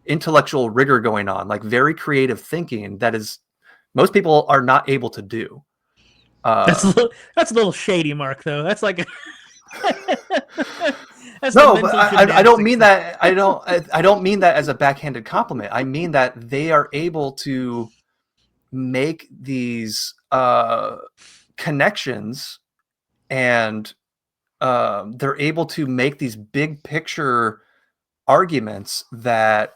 intellectual rigor going on, like very creative thinking that is most people are not able to do. That's a little shady, Mark. Though that's like that's no, the but mental I don't gymnastics. mean that. I don't mean that as a backhanded compliment. I mean that they are able to make these connections, and they're able to make these big picture arguments that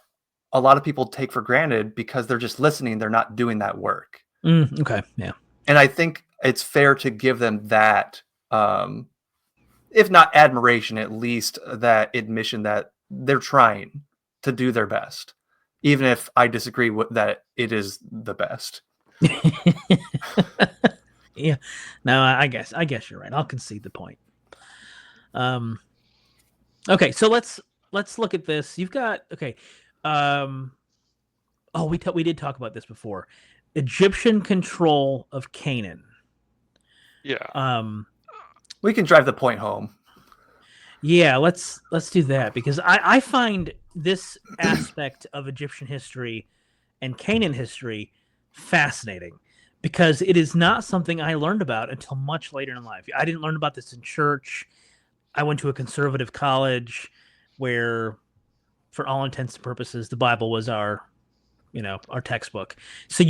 a lot of people take for granted because they're just listening. They're not doing that work. Okay, yeah. And I think it's fair to give them that, if not admiration, at least that admission that they're trying to do their best, even if I disagree with that it is the best. Yeah. No, I guess you're right. I'll concede the point. Okay, so let's look at this. You've got oh, we did talk about this before. Egyptian control of Canaan. Yeah. We can drive the point home. Yeah, let's do that, because I find this aspect of Egyptian history and Canaan history fascinating, because it is not something I learned about until much later in life. I didn't learn about this in church. I went to a conservative college where, for all intents and purposes, the Bible was our textbook. So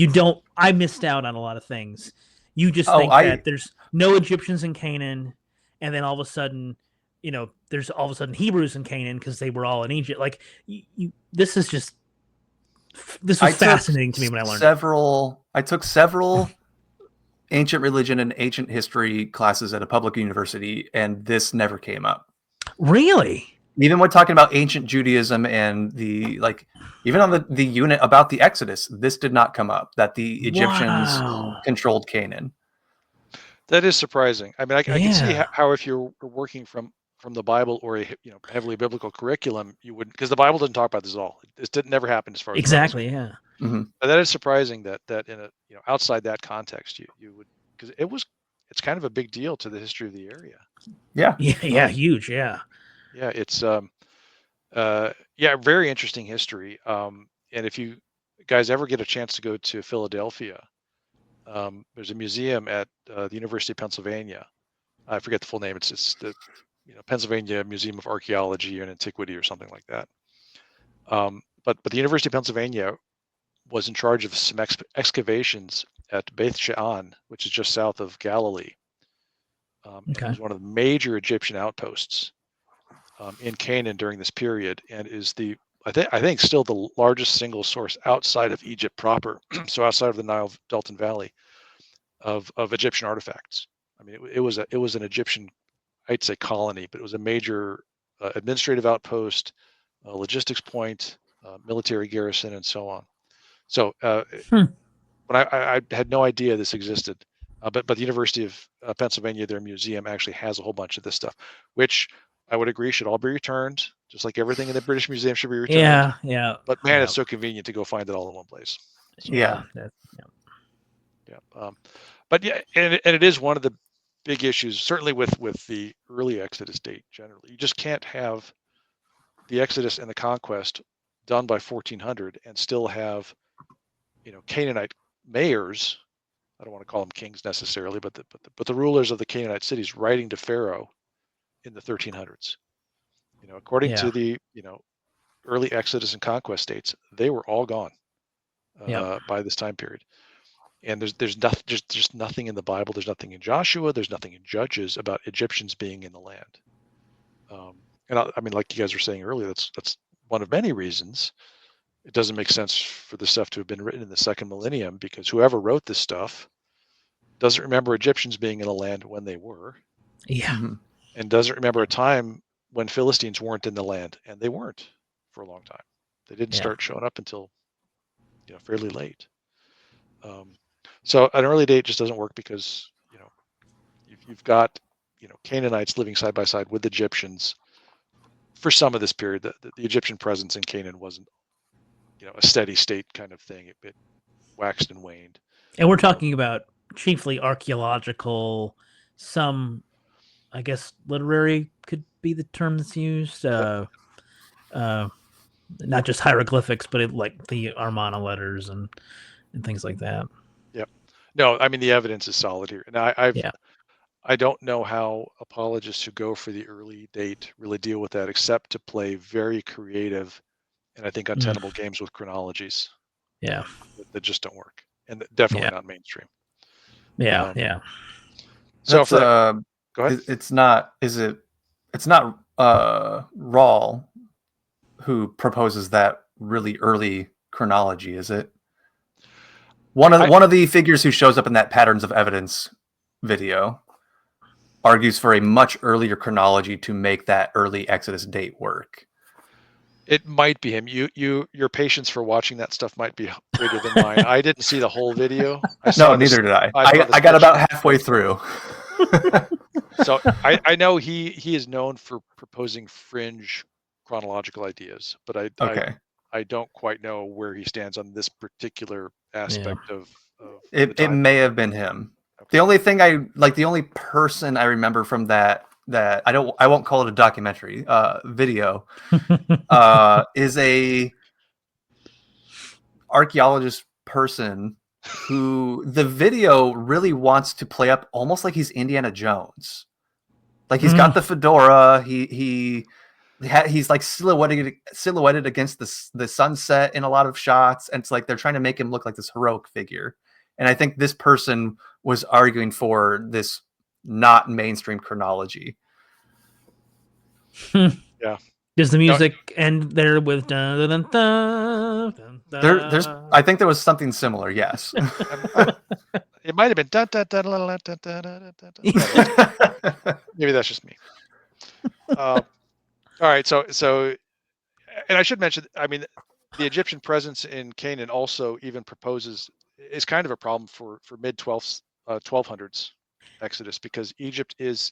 I missed out on a lot of things. You just think that there's no Egyptians in Canaan, and then all of a sudden, there's all of a sudden Hebrews in Canaan because they were all in Egypt. Like, this was fascinating to me when I learned it. I took several ancient religion and ancient history classes at a public university, and this never came up. Really? Even when talking about ancient Judaism and even on the unit about the Exodus, this did not come up, that the Egyptians controlled Canaan. That is surprising. I mean, I can see how if you're working from the Bible or a heavily biblical curriculum, you wouldn't, because the Bible doesn't talk about this at all. This never happened as far as exactly. Yeah. Mm-hmm. But that is surprising that in a outside that context you would, because it's kind of a big deal to the history of the area. Yeah, huge. Yeah. Yeah, it's very interesting history. And if you guys ever get a chance to go to Philadelphia, there's a museum at the University of Pennsylvania. I forget the full name. It's the Pennsylvania Museum of Archaeology and Antiquity or something like that. But the University of Pennsylvania was in charge of some excavations at Beth She'an, which is just south of Galilee. It was one of the major Egyptian outposts in Canaan during this period, and is I think still the largest single source outside of Egypt proper, so outside of the Nile Delta Valley, of Egyptian artifacts. I mean, it was an Egyptian, I'd say, colony, but it was a major administrative outpost, logistics point, military garrison, and so on. So when I had no idea this existed, but the University of Pennsylvania, their museum actually has a whole bunch of this stuff, which I would agree should all be returned, just like everything in the British Museum should be returned. Yeah. But man, it's so convenient to go find it all in one place. So, yeah. But yeah, and it is one of the big issues, certainly with the early Exodus date. Generally, you just can't have the Exodus and the conquest done by 1400 and still have Canaanite mayors. I don't want to call them kings necessarily, but the rulers of the Canaanite cities writing to Pharaoh in the 1300s. According to the early Exodus and conquest dates, they were all gone by this time period. And there's just nothing in the Bible. There's nothing in Joshua. There's nothing in Judges about Egyptians being in the land. And I mean, like you guys were saying earlier, that's one of many reasons it doesn't make sense for this stuff to have been written in the second millennium, because whoever wrote this stuff doesn't remember Egyptians being in the land when they were. Yeah. And doesn't remember a time when Philistines weren't in the land, and they weren't for a long time. They didn't start showing up until fairly late. So an early date just doesn't work, because you've got Canaanites living side by side with Egyptians for some of this period. The Egyptian presence in Canaan wasn't a steady state kind of thing. It waxed and waned. And we're talking about chiefly archaeological, some, I guess, literary could be the term that's used. Not just hieroglyphics, but like the Armana letters and things like that. Yep. No, I mean the evidence is solid here, and I don't know how apologists who go for the early date really deal with that, except to play very creative and I think untenable games with chronologies. Yeah, that just don't work, and definitely not mainstream. Yeah. So go ahead. It's not. It's not Rawl who proposes that really early chronology, is it? One of the figures who shows up in that Patterns of Evidence video argues for a much earlier chronology to make that early Exodus date work. It might be him. Your patience for watching that stuff might be greater than mine. I didn't see the whole video. No, neither did I. I got about halfway through. So I know he is known for proposing fringe chronological ideas, but I don't quite know where he stands on this particular aspect of it may have been him. Okay. The only person I remember from that I won't call it a documentary video is a archaeologist person who the video really wants to play up almost like he's Indiana Jones. Like he's got the fedora, he's like silhouetted against the sunset in a lot of shots, and it's like they're trying to make him look like this heroic figure. And I think this person was arguing for this not mainstream chronology. Yeah. Does the music end there with dun, dun, dun, dun, dun, there's I think there was something similar, yes. It might have been maybe that's just me. All right, so and I should mention, I mean, the Egyptian presence in Canaan also even is kind of a problem for mid 1200s Exodus, because Egypt is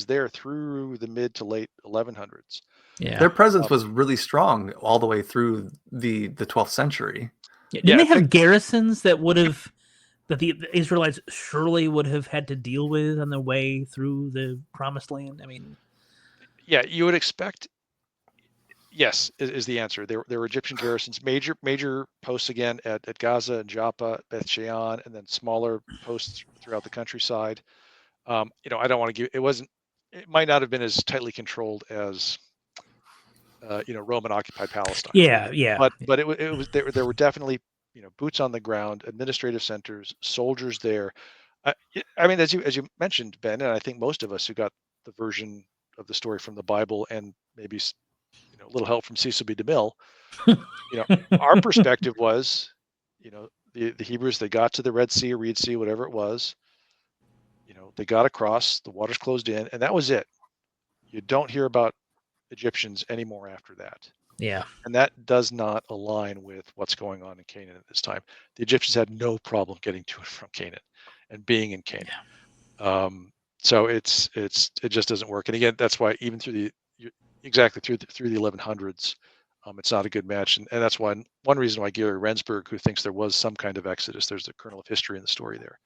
there through the mid to late 1100s. Yeah, their presence was really strong all the way through the 12th century. Didn't they have garrisons that the Israelites surely would have had to deal with on their way through the Promised Land? I mean, yeah, you would expect. Yes, is the answer. There were Egyptian garrisons, major posts again at Gaza and Joppa, Beth Shean, and then smaller posts throughout the countryside. I don't want to give. It might not have been as tightly controlled as Roman occupied Palestine. Yeah. But it was there were definitely boots on the ground, administrative centers, soldiers there. I mean, as you mentioned, Ben, and I think most of us who got the version of the story from the Bible and maybe a little help from Cecil B. DeMille, our perspective was, the Hebrews, they got to the Red Sea or Reed Sea, whatever it was, they got across, the waters closed in, and that was it. You don't hear about Egyptians anymore after that. Yeah. And that does not align with what's going on in Canaan at this time. The Egyptians had no problem getting to and from Canaan and being in Canaan. Yeah. So it just doesn't work. And again, that's why even through the 1100s, it's not a good match. And that's one reason why Gary Rensburg, who thinks there was some kind of exodus, there's a kernel of history in the story there.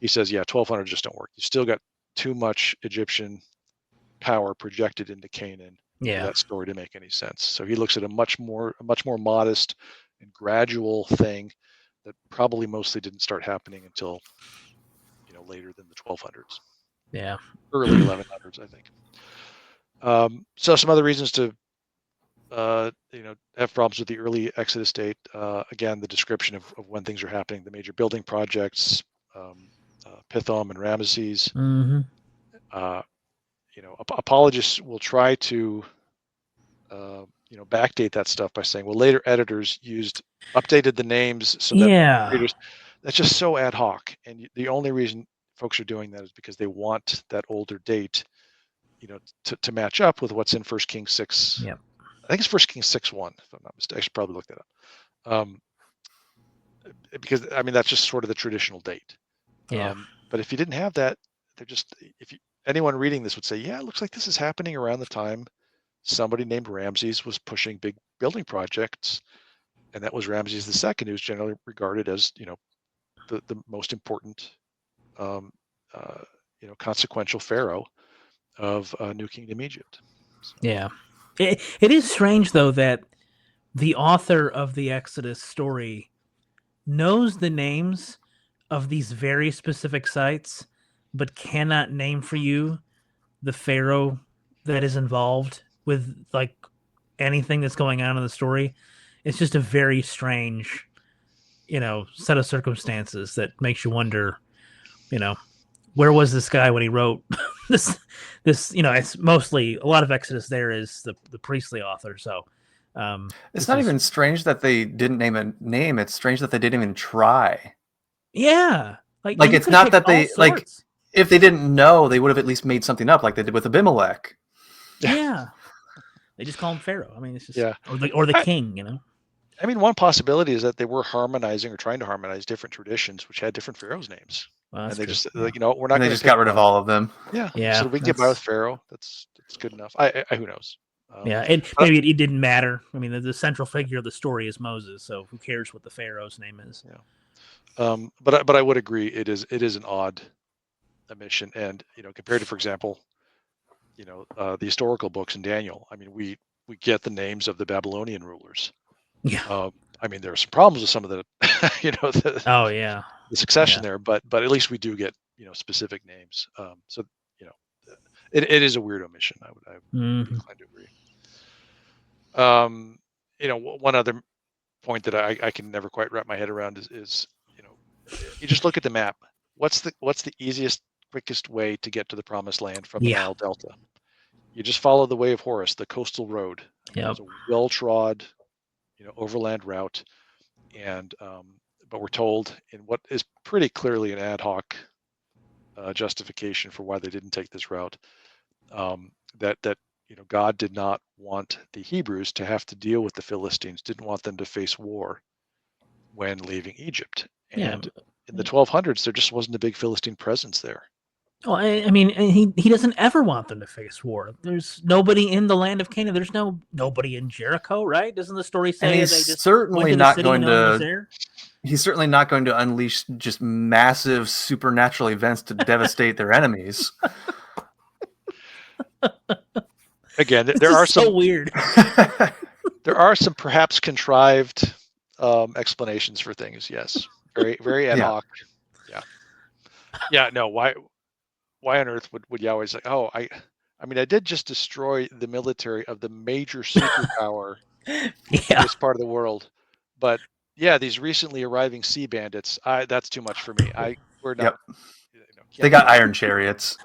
He says, 1200 just don't work. You still got too much Egyptian power projected into Canaan for that story to make any sense. So he looks at a much more modest and gradual thing that probably mostly didn't start happening until later than the 1200s. Yeah, early 1100s, I think. So some other reasons to have problems with the early Exodus date. Again, the description of when things are happening, the major building projects, Pithom and Ramesses. Mm-hmm. Apologists will try to backdate that stuff by saying, well, later editors updated the names so that readers, that's just so ad hoc. And the only reason folks are doing that is because they want that older date, to match up with what's in 1 Kings 6. Yeah. I think it's 1 Kings 6:1, if I'm not mistaken. I should probably look that up. Because I mean, that's just sort of the traditional date. Yeah. But if you didn't have that, They're just, anyone reading this would say, yeah, it looks like this is happening around the time somebody named Ramses was pushing big building projects, and that was Ramses II, who's generally regarded as, the most important, consequential pharaoh of New Kingdom Egypt. So. Yeah. It is strange, though, that the author of the Exodus story knows the names of these very specific sites, but cannot name for you the pharaoh that is involved with like anything that's going on in the story. It's just a very strange, set of circumstances that makes you wonder, where was this guy when he wrote this? It's mostly a lot of Exodus. There is the priestly author, so it's not even strange that they didn't name a name. It's strange that they didn't even try. Yeah, like it's not that they like. If they didn't know, they would have at least made something up, like they did with Abimelech. Yeah, they just call him Pharaoh. I mean, it's just or the king. I mean, one possibility is that they were harmonizing or trying to harmonize different traditions, which had different pharaohs' names. Well, and they true. just, we're not going to. They just got rid of all of them. Yeah. Yeah. So we can get by with Pharaoh. That's good enough. Who knows? Yeah, and maybe it didn't matter. I mean, the central figure of the story is Moses, so who cares what the Pharaoh's name is? Yeah. But I would agree it is an odd omission, and compared to, for example, the historical books in Daniel. I mean, we get the names of the Babylonian rulers. Yeah. I mean, there are some problems with some of the, the succession there, but at least we do get specific names. So it is a weird omission. I would be inclined to agree. One other point that I can never quite wrap my head around is you just look at the map. What's the easiest, quickest way to get to the Promised Land from the Nile Delta? You just follow the Way of Horus, the coastal road. It's a well-trod, overland route, and but we're told in what is pretty clearly an ad hoc justification for why they didn't take this route, that God did not want the Hebrews to have to deal with the Philistines, didn't want them to face war when leaving Egypt. And in the 1200s, there just wasn't a big Philistine presence there. Well, I mean, he doesn't ever want them to face war. There's nobody in the land of Canaan. There's nobody in Jericho, right? Doesn't the story say he's they just certainly went to not the city going no one was to? there? He's certainly not going to unleash just massive supernatural events to devastate their enemies. Again, there are some so weird. There are some perhaps contrived explanations for things. Yes, very very ad hoc. Yeah. No. Why on earth would Yahweh say, "Oh, I mean, I did just destroy the military of the major superpower in this part of the world, but yeah, these recently arriving sea bandits, that's too much for me. We're not." They got iron chariots.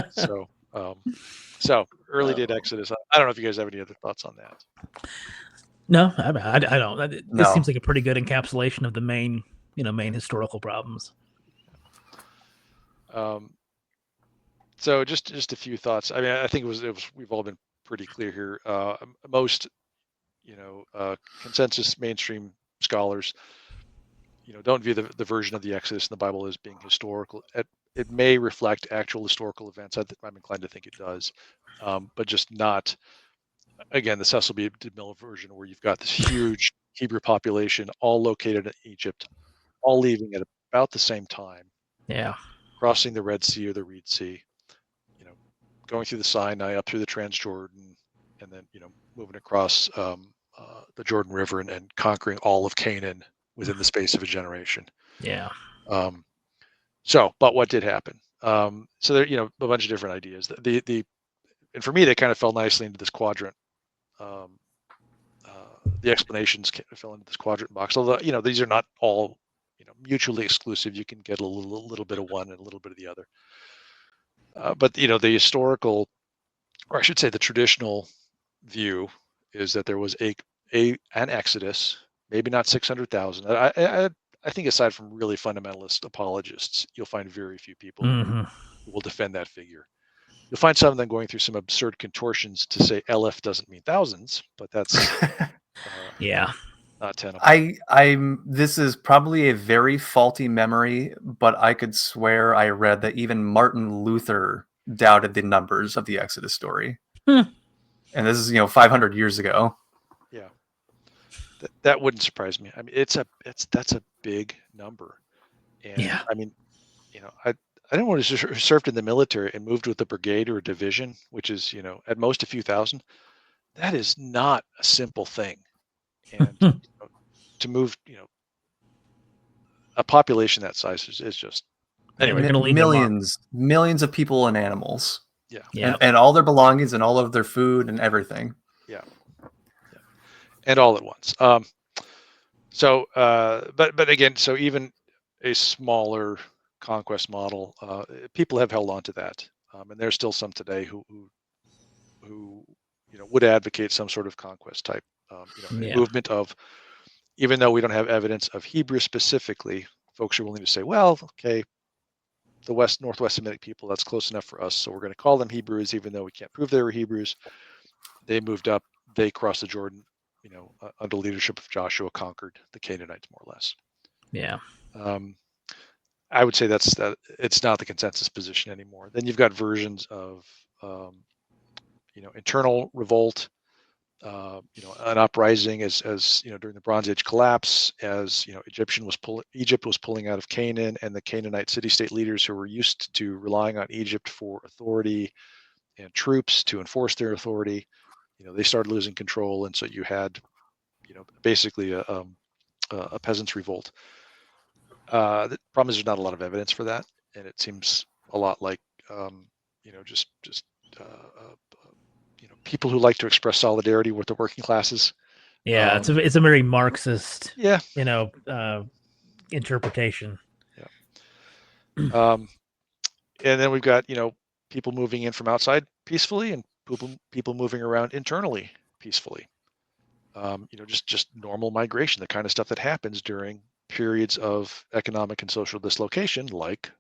So early date Exodus. I don't know if you guys have any other thoughts on that. No, I don't. This seems like a pretty good encapsulation of the main historical problems. So just a few thoughts. I mean, I think it was we've all been pretty clear here. Most consensus mainstream scholars don't view the version of the Exodus in the Bible as being historical. It may reflect actual historical events. I'm inclined to think it does, but just not. Again, the Cecil B. DeMille version, where you've got this huge Hebrew population all located in Egypt, all leaving at about the same time. Yeah. Crossing the Red Sea or the Reed Sea, going through the Sinai, up through the Transjordan, and then moving across the Jordan River and conquering all of Canaan within the space of a generation. Yeah. But what did happen? So there, a bunch of different ideas. And for me, they kind of fell nicely into this quadrant. The explanations fell into this quadrant box. Although these are not all mutually exclusive. You can get a little bit of one and a little bit of the other. But the historical, or I should say, the traditional view is that there was an exodus, maybe not 600,000. I think aside from really fundamentalist apologists, you'll find very few people who will defend that figure. You'll find some of them going through some absurd contortions to say Aleph doesn't mean thousands, but that's yeah. not tenable. This is probably a very faulty memory, but I could swear I read that even Martin Luther doubted the numbers of the Exodus story. Hmm. And this is, 500 years ago. Yeah. That wouldn't surprise me. I mean, that's a big number. And Yeah. I mean, I didn't want to served in the military and moved with a brigade or a division, which is, at most a few thousand. That is not a simple thing. And to move, a population that size is just anyway. They're gonna leave their mark. Millions of people and animals. Yeah. And all their belongings and all of their food and everything. Yeah. And all at once. But again, so even a smaller conquest model, people have held on to that, and there's still some today who would advocate some sort of conquest type movement of, even though we don't have evidence of Hebrew specifically, folks are willing to say, well, okay, the Northwest Semitic people, that's close enough for us, so we're going to call them Hebrews, even though we can't prove they were Hebrews. They moved up, they crossed the Jordan, under leadership of Joshua, conquered the Canaanites more or less. Yeah. I would say that it's not the consensus position anymore. Then you've got versions of, internal revolt, an uprising as during the Bronze Age collapse, as Egypt was pulling out of Canaan, and the Canaanite city-state leaders who were used to relying on Egypt for authority and troops to enforce their authority, they started losing control, and so you had, basically a peasants' revolt. The problem is there's not a lot of evidence for that, and it seems a lot like just people who like to express solidarity with the working classes. Yeah, it's a very Marxist, yeah, interpretation. Yeah. And then we've got people moving in from outside peacefully, and people moving around internally peacefully. Just normal migration, the kind of stuff that happens during periods of economic and social dislocation, like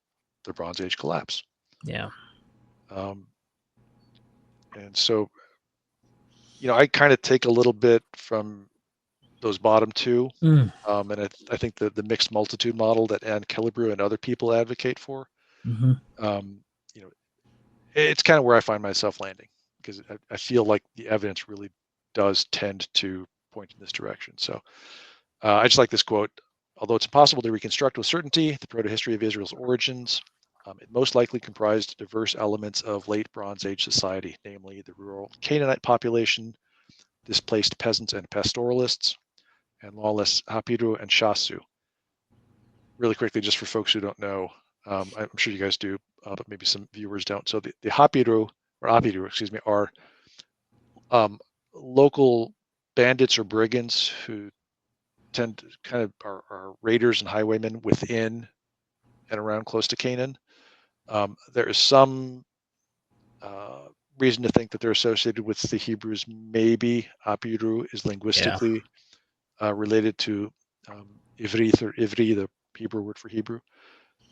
the Bronze Age collapse. Yeah. And so, I kind of take a little bit from those bottom two, and I think the mixed multitude model that Ann Killebrew and other people advocate for, it's kind of where I find myself landing, because I feel like the evidence really does tend to point in this direction. So I just like this quote: although it's impossible to reconstruct with certainty the proto-history of Israel's origins, it most likely comprised diverse elements of late Bronze Age society, namely the rural Canaanite population, displaced peasants and pastoralists, and lawless Hapiru and Shasu. Really quickly, just for folks who don't know, I'm sure you guys do, but maybe some viewers don't. So the Hapiru, or Apiru, excuse me, are local bandits or brigands who tend to kind of are raiders and highwaymen within and around close to Canaan. There is some reason to think that they're associated with the Hebrews. Maybe Apiru is linguistically related to Ivrit, or Ivri, the Hebrew word for Hebrew.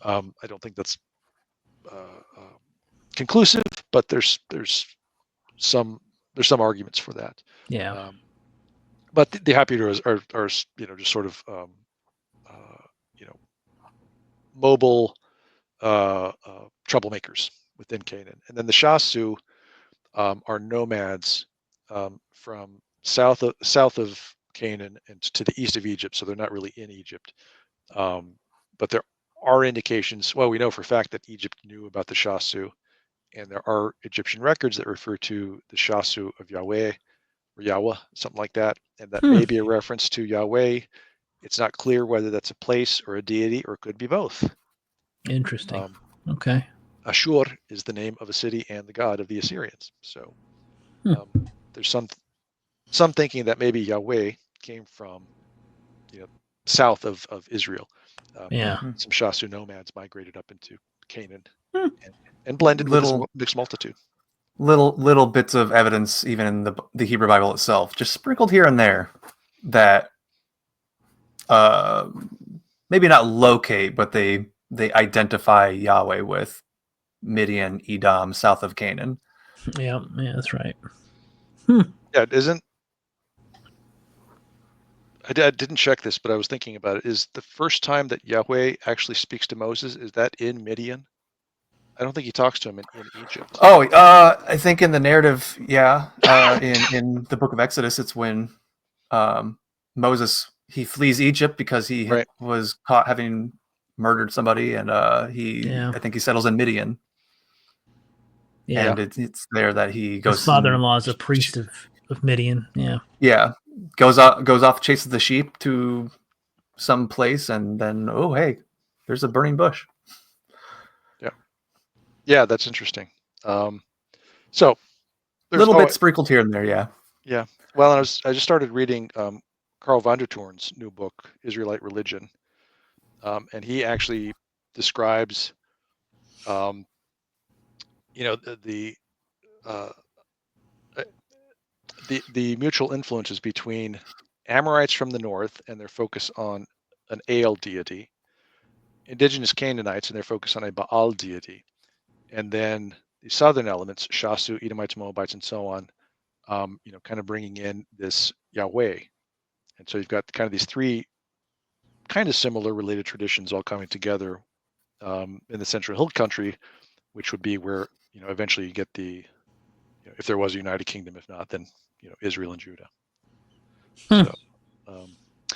I don't think that's conclusive, but there's some arguments for that. Yeah. But the Hapiru are just sort of mobile troublemakers within Canaan, and then the Shasu are nomads from south of Canaan and to the east of Egypt, so they're not really in Egypt. But there are indications, well, we know for a fact that Egypt knew about the Shasu, and there are Egyptian records that refer to the Shasu of Yahweh, or Yahweh, something like that, and that may be a reference to Yahweh. It's not clear whether that's a place or a deity, or it could be both. Interesting. Okay. Ashur is the name of a city and the god of the Assyrians. So there's some thinking that maybe Yahweh came from south of Israel. Some Shasu nomads migrated up into Canaan and blended with this mixed multitude. Little bits of evidence, even in the Hebrew Bible itself, just sprinkled here and there, that maybe not locate, but they identify Yahweh with Midian, Edom, south of Canaan. Yeah, that's right. Yeah, isn't I didn't check this, but I was thinking about it. Is the first time that Yahweh actually speaks to Moses, is that in Midian? I don't think he talks to him in Egypt. Oh, I think in the narrative, yeah, in the book of Exodus, it's when Moses he flees Egypt because he Right. was caught having murdered somebody, and I think he settles in Midian, Yeah. and it's there that he goes. His father-in-law is a priest of Midian. Yeah. Yeah, goes off, chases the sheep to some place, and then hey, there's a burning bush. Yeah, that's interesting. So A there's little bit sprinkled here and there, yeah. Yeah. Well, I just started reading Karl van der Toorn's new book, Israelite Religion, and he actually describes, you know, uh, the mutual influences between Amorites from the north and their focus on an Ale deity, indigenous Canaanites and their focus on a Baal deity, and then the southern elements, Shasu, Edomites, Moabites, and so on, kind of bringing in this Yahweh. And so you've got kind of these three kind of similar related traditions all coming together in the Central Hill Country, which would be where eventually you get if there was a United Kingdom. If not, then Israel and Judah. So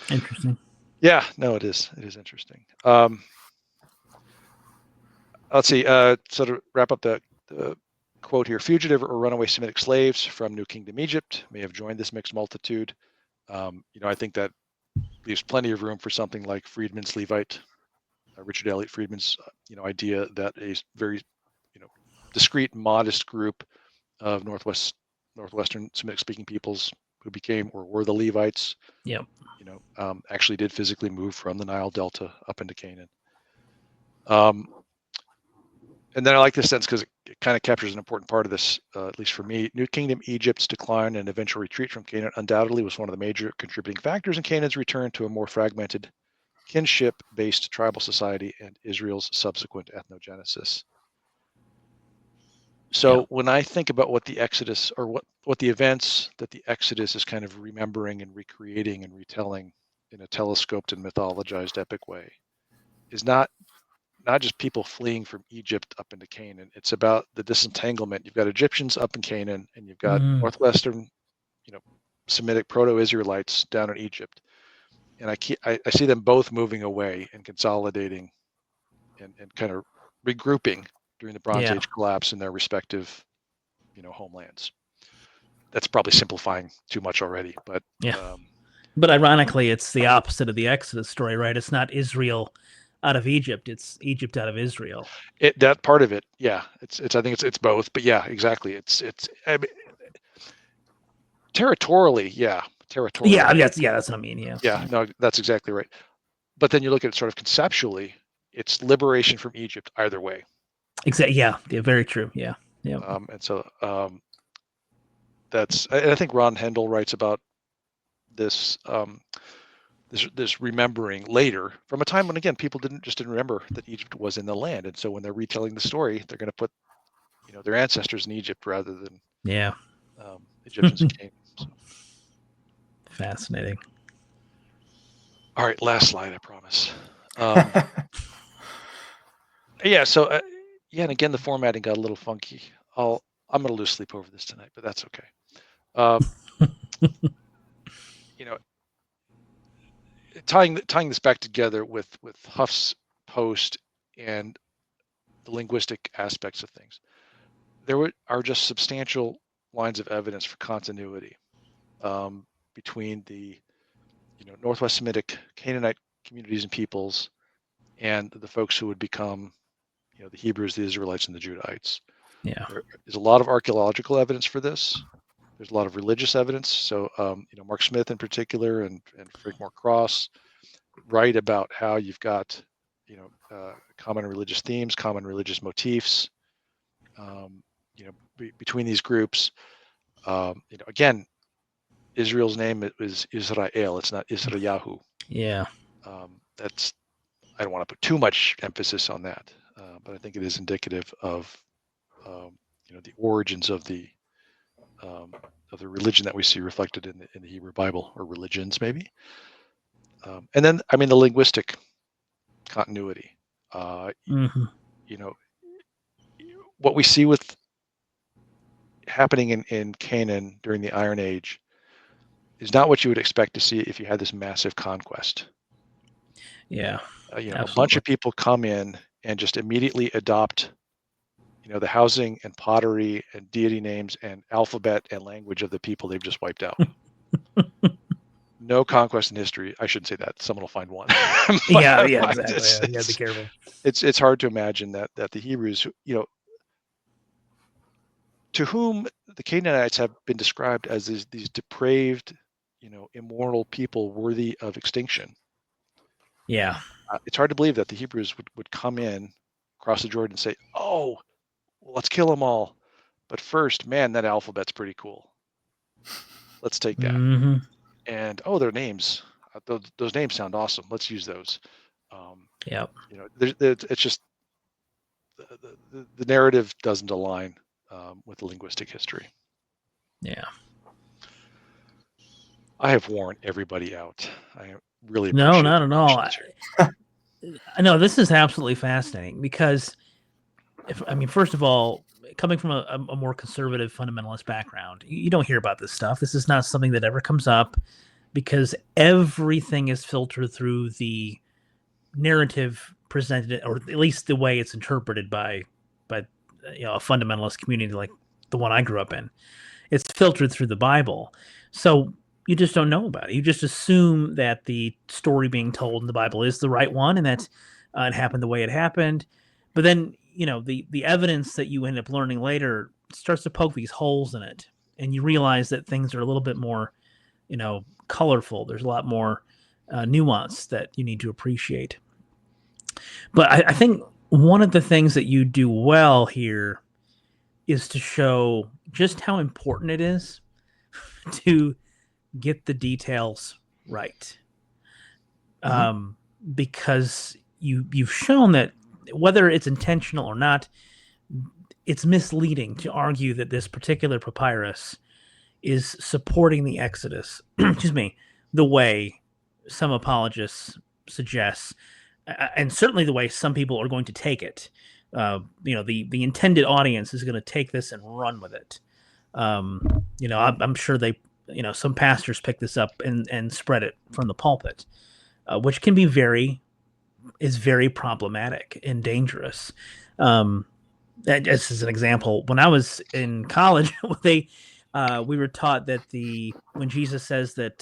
interesting. Yeah, no, it is interesting. Let's see. So to wrap up the quote here: fugitive or runaway Semitic slaves from New Kingdom Egypt may have joined this mixed multitude. I think that leaves plenty of room for something like Friedman's Levite, Richard Elliott Friedman's idea that a very discrete, modest group of northwestern Semitic speaking peoples who became or were the Levites, Yep. actually did physically move from the Nile Delta up into Canaan. And then I like this sense because it kind of captures an important part of this, at least for me. New Kingdom Egypt's decline and eventual retreat from Canaan undoubtedly was one of the major contributing factors in Canaan's return to a more fragmented kinship-based tribal society and Israel's subsequent ethnogenesis. So when I think about what the Exodus, or what the events that the Exodus is kind of remembering and recreating and retelling in a telescoped and mythologized epic way, is not just people fleeing from Egypt up into Canaan. It's about the disentanglement. You've got Egyptians up in Canaan, and you've got northwestern, Semitic proto-Israelites down in Egypt, and I see them both moving away and consolidating, and kind of regrouping during the Bronze Age collapse in their respective, homelands. That's probably simplifying too much already, but but ironically, it's the opposite of the Exodus story, right? It's not Israel out of Egypt; it's Egypt out of Israel. That part of it, yeah. It's I think it's both, but yeah, exactly. It's I mean, territorially, yeah. Territorially. Yeah, that's what I mean. Yeah. Yeah, no, that's exactly right. But then you look at it sort of conceptually, it's liberation from Egypt either way. Exactly. Yeah. Very true. Yeah. Yeah. And so I think Ron Hendel writes about this. This remembering later from a time when, again, people didn't remember that Egypt was in the land, and so when they're retelling the story, they're going to put their ancestors in Egypt rather than Egyptians in Canaan. So. Fascinating. All right, last slide, I promise. Yeah, so and again, the formatting got a little funky. I'm going to lose sleep over this tonight, but that's okay. Tying this back together with Huff's post and the linguistic aspects of things, there are just substantial lines of evidence for continuity between the Northwest Semitic Canaanite communities and peoples and the folks who would become the Hebrews, the Israelites, and the Judahites. Yeah, there is a lot of archaeological evidence for this. There's a lot of religious evidence. So Mark Smith in particular and Frank Moore Cross write about how you've got common religious themes, common religious motifs between these groups. Again, Israel's name is Israel. It's not Israyahu. Yeah. I don't want to put too much emphasis on that, but I think it is indicative of the origins of the religion that we see reflected in the Hebrew Bible, or religions maybe. And then, I mean, the linguistic continuity. Mhm. You know, what we see with happening in Canaan during the Iron Age is not what you would expect to see if you had this massive conquest. Yeah, A bunch absolutely. of people come in and just immediately adopt, the housing and pottery and deity names and alphabet and language of the people they've just wiped out. No conquest in history. I shouldn't say that. Someone will find one. Yeah, But exactly. Yeah, you gotta be careful. it's hard to imagine that the Hebrews, to whom the Canaanites have been described as these depraved, immoral people worthy of extinction. Yeah. It's hard to believe that the Hebrews would come in, cross the Jordan, and say, "Oh, well, let's kill them all." But first, man, that alphabet's pretty cool. Let's take that. Hmm. And their names, those names sound awesome. Let's use those. Yep. It's just the narrative doesn't align with the linguistic history. Yeah. I have worn everybody out. I really No, appreciate not the at all. questions here. No, this is absolutely fascinating because, first of all, coming from a more conservative fundamentalist background, you don't hear about this stuff. This is not something that ever comes up because everything is filtered through the narrative presented, or at least the way it's interpreted by a fundamentalist community like the one I grew up in. It's filtered through the Bible, so you just don't know about it. You just assume that the story being told in the Bible is the right one, and that it happened the way it happened. But then the evidence that you end up learning later starts to poke these holes in it, and you realize that things are a little bit more colorful. There's a lot more nuance that you need to appreciate. But I think one of the things that you do well here is to show just how important it is to get the details right. Because you've shown that whether it's intentional or not, it's misleading to argue that this particular papyrus is supporting the Exodus, excuse me, the way some apologists suggest, and certainly the way some people are going to take it. The intended audience is going to take this and run with it. I'm sure some pastors pick this up and spread it from the pulpit, which can be very problematic and dangerous. Just as an example, when I was in college, we were taught that when Jesus says that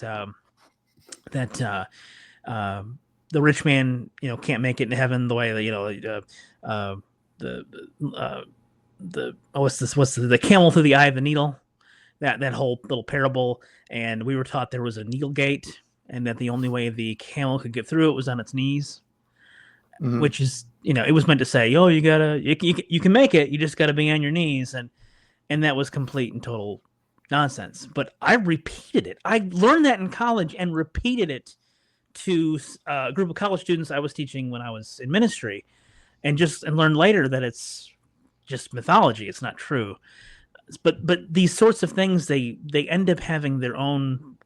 the rich man can't make it in heaven the way that the camel through the eye of the needle, that whole little parable, and we were taught there was a needle gate and that the only way the camel could get through it was on its knees. Mm-hmm. Which is, it was meant to say, you can make it, you just got to be on your knees, and that was complete and total nonsense. But I repeated it. I learned that in college and repeated it to a group of college students I was teaching when I was in ministry, and learned later that it's just mythology. It's not true. But these sorts of things, they end up having their own,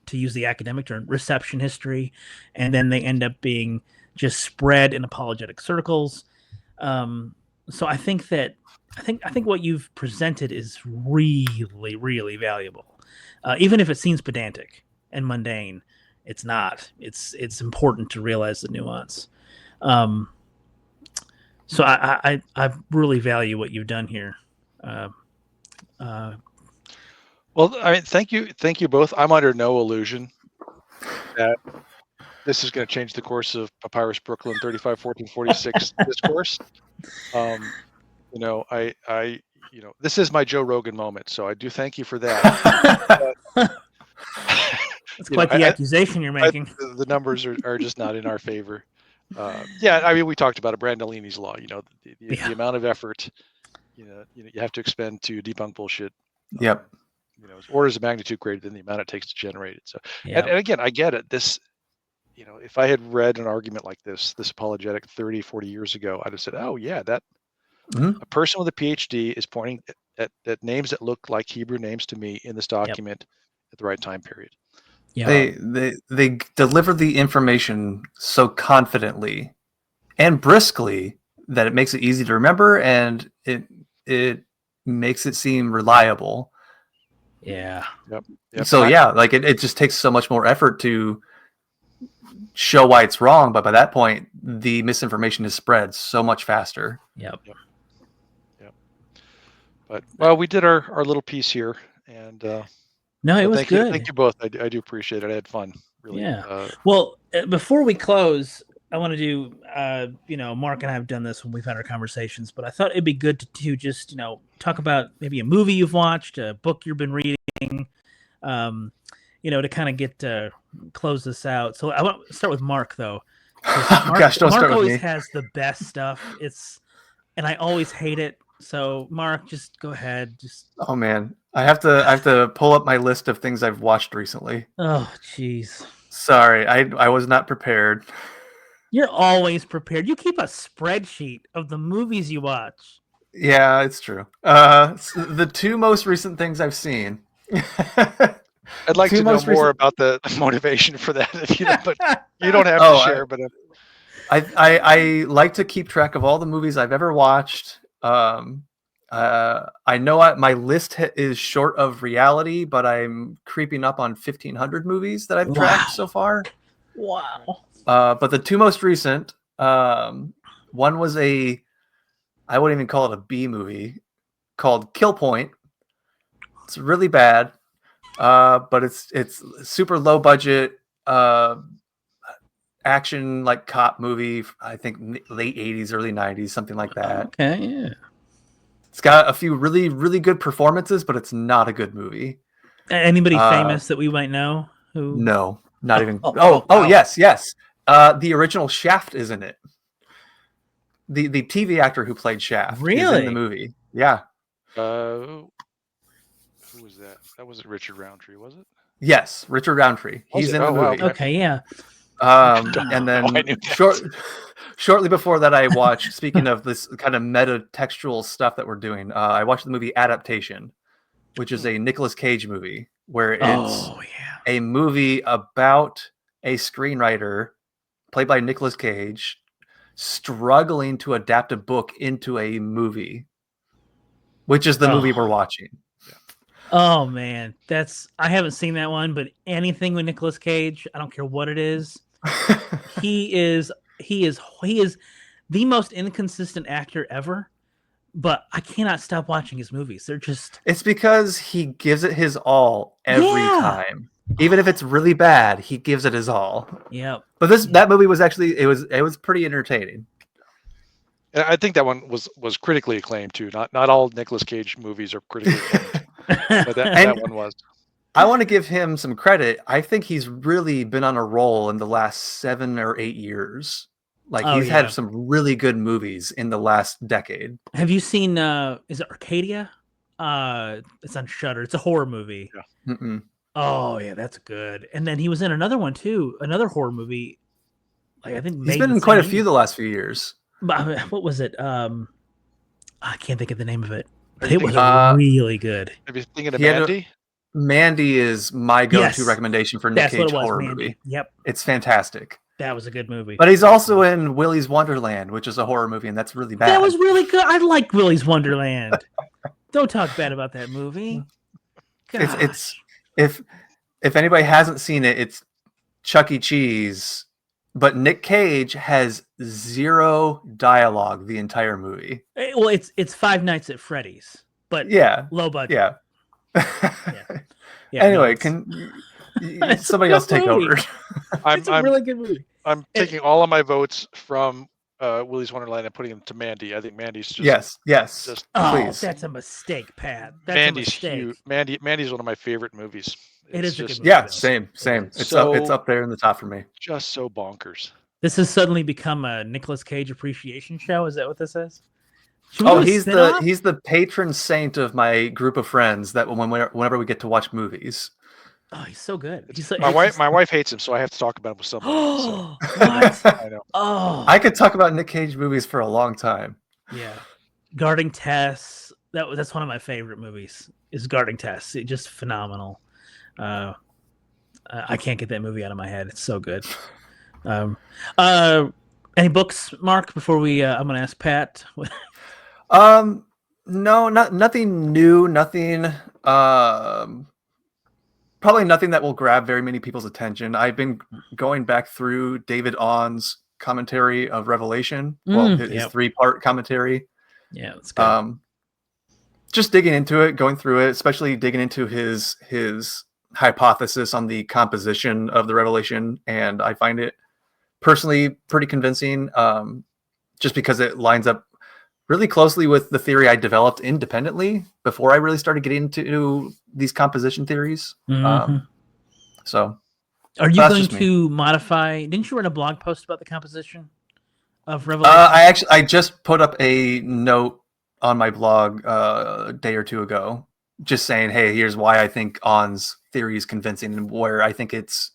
to use the academic term, reception history, and then they end up being just spread in apologetic circles. So I think what you've presented is really, really valuable. Even if it seems pedantic and mundane, it's not. It's important to realize the nuance. So I really value what you've done here. Well, I mean, thank you both. I'm under no illusion that this is going to change the course of Papyrus Brooklyn 351446 discourse. This is my Joe Rogan moment, so I do thank you for that. That's quite the accusation you're making. The numbers are just not in our favor. I mean, we talked about it, Brandolini's law. The amount of effort you have to expend to debunk bullshit. Yep. Orders of magnitude greater than the amount it takes to generate it. So, and again, I get it. This, if I had read an argument like this apologetic 30, 40 years ago, I'd have said, oh yeah, that a person with a PhD is pointing at names that look like Hebrew names to me in this document at the right time period. Yeah. They deliver the information so confidently and briskly that it makes it easy to remember, and it makes it seem reliable. Yeah. Yep. So yeah, like it just takes so much more effort to show why it's wrong, but by that point the misinformation is spread so much faster. Yep. But well, we did our little piece here, and No, it was thank good. you both. I do appreciate it. I had fun. Really. Yeah. Well, before we close, I want to do, Mark and I have done this when we've had our conversations, but I thought it'd be good to just, talk about maybe a movie you've watched, a book you've been reading, to kind of get close this out. So I want to start with Mark, though. Gosh, don't Mark start with always me. has the best stuff. And I always hate it. So Mark, just go ahead. Oh man, I have to pull up my list of things I've watched recently. Oh, jeez. Sorry, I was not prepared. You're always prepared. You keep a spreadsheet of the movies you watch. Yeah, it's true. The two most recent things I've seen. I'd like to know more about the motivation for that, but you don't have to share. But I like to keep track of all the movies I've ever watched. I know my list is short of reality, but I'm creeping up on 1,500 movies that I've tracked so far. Wow. But the two most recent, one was I wouldn't even call it a B movie, called Kill Point. It's really bad, but it's super low budget action like cop movie. I think late 80s, early 90s, something like that. Okay, yeah. It's got a few really, really good performances, but it's not a good movie. Anybody famous that we might know? Who? No, not even. Wow. Yes. The original Shaft is in it. The TV actor who played Shaft is in the movie. Yeah. Who was that? That wasn't Richard Roundtree, was it? Yes, Richard Roundtree. He's in the movie. Wow. Okay, yeah. And then shortly before that, I watched, speaking of this kind of meta textual stuff that we're doing, I watched the movie Adaptation, which is a Nicolas Cage movie where it's a movie about a screenwriter played by Nicolas Cage struggling to adapt a book into a movie, which is the movie we're watching. Oh man, I haven't seen that one, but anything with Nicolas Cage, I don't care what it is. he is the most inconsistent actor ever, but I cannot stop watching his movies. They're just It's because he gives it his all every time. Even if it's really bad, he gives it his all. Yeah. But that movie was actually it was pretty entertaining. And I think that one was critically acclaimed too. Not all Nicolas Cage movies are critically acclaimed. But that one was. I want to give him some credit. I think he's really been on a roll in the last 7 or 8 years. Like he's had some really good movies in the last decade. Have you seen is it Arcadia? It's on Shudder. It's a horror movie. Yeah. Mm-mm. Oh yeah, that's good. And then he was in another one too, another horror movie. Like I think he's been in quite a few the last few years. But what was it? I can't think of the name of it. But it was really good. Are you thinking of Mandy? Mandy is my go-to recommendation for Nick Cage horror movie. Yep. It's fantastic. That was a good movie. But he's also in Willy's Wonderland, which is a horror movie, and that's really bad. That was really good. I like Willy's Wonderland. Don't talk bad about that movie. It's if anybody hasn't seen it, it's Chuck E. Cheese, but Nick Cage has zero dialogue the entire movie. Well, it's Five Nights at Freddy's, but low budget. Yeah. Yeah. Anyway, somebody else take over? It's a really good movie. I'm taking all of my votes from Willy's Wonderland and putting them to Mandy. I think Mandy's just yes. Just, please. That's a mistake, Pat. Mandy's huge. Mandy's one of my favorite movies. It is just, a good movie. Yeah, same. It's up there in the top for me. Just so bonkers. This has suddenly become a Nicolas Cage appreciation show. Is that what this is? He's the patron saint of my group of friends. That whenever we get to watch movies. Oh, he's so good. My wife hates him, so I have to talk about him with somebody. What? I know. Oh, I could talk about Nick Cage movies for a long time. Yeah, Guarding Tess. That's one of my favorite movies. Is Guarding Tess. It's just phenomenal. I can't get that movie out of my head. It's so good. Any books, Mark? Before we, I'm going to ask Pat. No, nothing new. Nothing. Probably nothing that will grab very many people's attention. I've been going back through David On's commentary of Revelation. His 3-part commentary. Yeah, that's good. Just digging into it, going through it, especially digging into his hypothesis on the composition of the Revelation, and I find it personally pretty convincing, just because it lines up really closely with the theory I developed independently before I really started getting into these composition theories. So, are you going to modify? Didn't you write a blog post about the composition of Revelation? I just put up a note on my blog a day or two ago, just saying, hey, here's why I think On's theory is convincing and where I think it's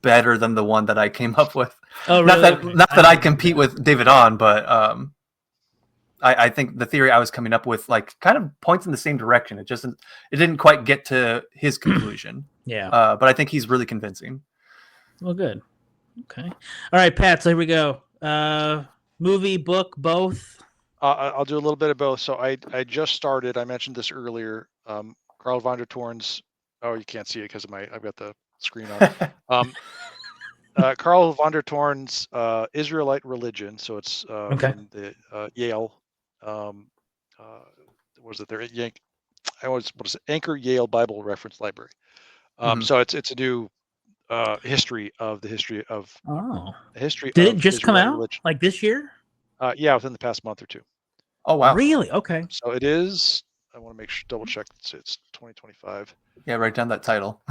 better than the one that I came up with. Oh, really? Not that I compete with David On, but I think the theory I was coming up with like kind of points in the same direction. It didn't quite get to his conclusion. Yeah. But I think he's really convincing. Well, good. Okay. All right, Pat. So here we go. Movie, book, both. I'll do a little bit of both. So I just started. I mentioned this earlier. Carl von der Toorn's. Oh, you can't see it because I've got the screen on. Carl von der Toorn's Israelite Religion. So it's from the Yale. Was it there? Anchor Yale Bible Reference Library. So it's a new history of the history of. Oh. The history. Did of it just Israelite come out religion. like this year? Yeah, within the past month or two. Oh wow! Really? Okay. So it is. I want to double check. It's 2025. Yeah, write down that title.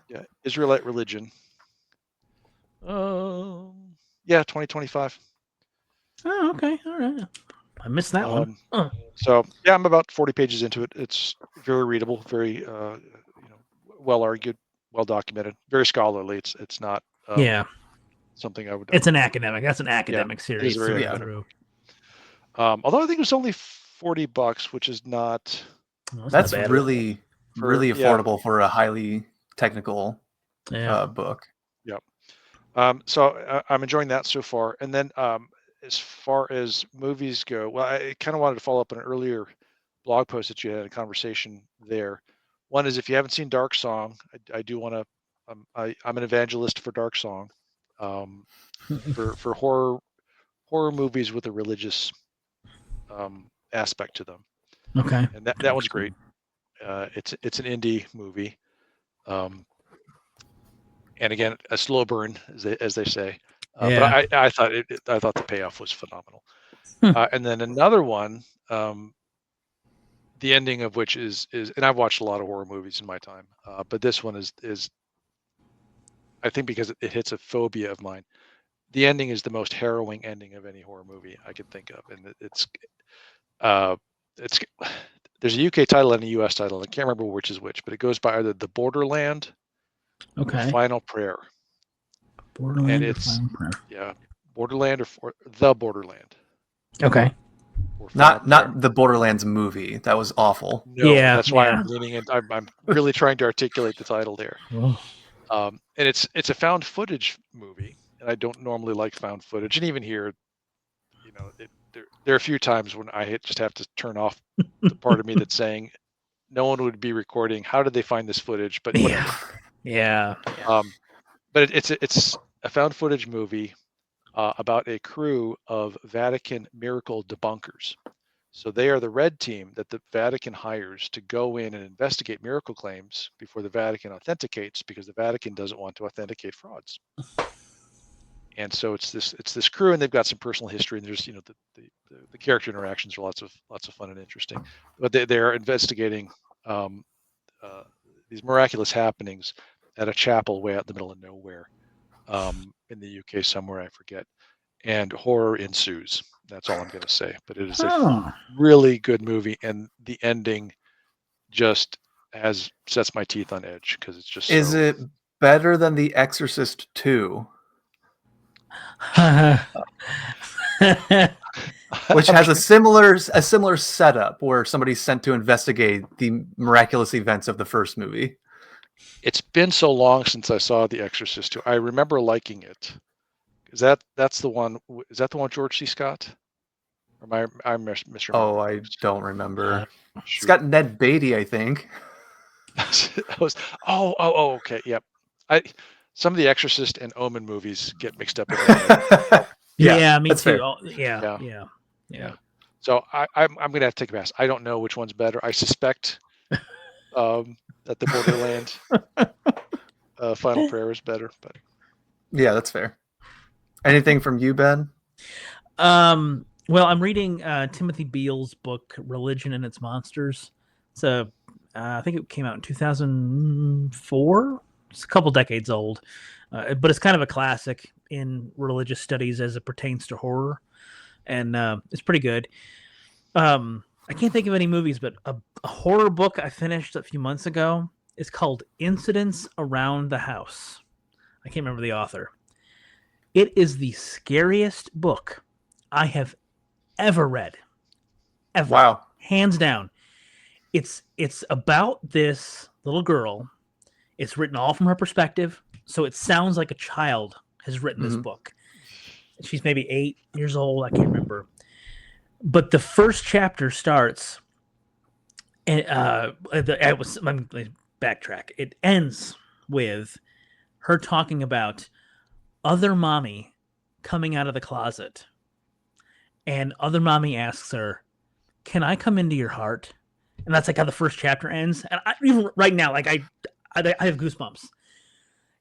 Yeah, Israelite Religion. Yeah, 2025. Oh, okay. All right. I missed that one. So yeah, I'm about 40 pages into it. It's very readable, very well argued, well documented, very scholarly. It's not something I would. It's an academic. That's an academic series. It is very academic. Although I think it was only $40, which is not. That's really affordable for a highly technical book. Yep. So I'm enjoying that so far. And then as far as movies go, well, I kind of wanted to follow up on an earlier blog post that you had a conversation there. One is if you haven't seen Dark Song, I do want to. I'm an evangelist for Dark Song, for horror movies with a religious aspect to them. Okay. And that one's great. It's an indie movie, and again a slow burn as they say. But I thought the payoff was phenomenal. And then another one, the ending of which is and I've watched a lot of horror movies in my time, but this one is I think because it hits a phobia of mine. The ending is the most harrowing ending of any horror movie I could think of, and it's there's a UK title and a US title. I can't remember which is which, but it goes by either The Borderland or Final Prayer. Borderland and it's Final Prayer. Yeah, Borderland or The Borderland. Okay. Not the Borderlands movie. That was awful. No, that's why I'm leaning in. I'm really trying to articulate the title there. And it's a found footage movie, and I don't normally like found footage. And even here, there are a few times when I just have to turn off the part of me that's saying no one would be recording. How did they find this footage? But whatever. Yeah. But it's a found footage movie about a crew of Vatican miracle debunkers. So they are the red team that the Vatican hires to go in and investigate miracle claims before the Vatican authenticates, because the Vatican doesn't want to authenticate frauds. And so it's this crew, and they've got some personal history, and there's the character interactions are lots of fun and interesting. But they're investigating these miraculous happenings at a chapel way out in the middle of nowhere, in the UK somewhere, I forget. And horror ensues. That's all I'm going to say. But it is a really good movie, and the ending just sets my teeth on edge because it's just. Is it better than The Exorcist 2? Which has a similar setup where somebody's sent to investigate the miraculous events of the first movie. It's been so long since I saw The Exorcist 2. I remember liking it. That's the one? Is that the one with George C. Scott? Or am I misremembering? Oh, I don't remember. It's Shoot. got Ned Beatty, I think. Okay, yep. Some of the Exorcist and Omen movies get mixed up in my Yeah, me that's too. fair. Oh, yeah. So I'm gonna have to take a pass. I don't know which one's better. I suspect that the Borderland Final Prayer is better, but Yeah, that's fair. Anything from you, Ben? Well, I'm reading Timothy Beale's book Religion and Its Monsters. It's I think it came out in 2004. It's a couple decades old, but it's kind of a classic in religious studies as it pertains to horror, and it's pretty good. I can't think of any movies, but a horror book I finished a few months ago is called Incidents Around the House. I can't remember the author. It is the scariest book I have ever read. Ever. Wow. Hands down. It's about this little girl. It's written all from her perspective, so it sounds like a child has written this book. She's maybe 8 years old, I can't remember. But the first chapter starts, and let me backtrack. It ends with her talking about other mommy coming out of the closet, and other mommy asks her, "Can I come into your heart?" And that's like how the first chapter ends. And even right now, like I have goosebumps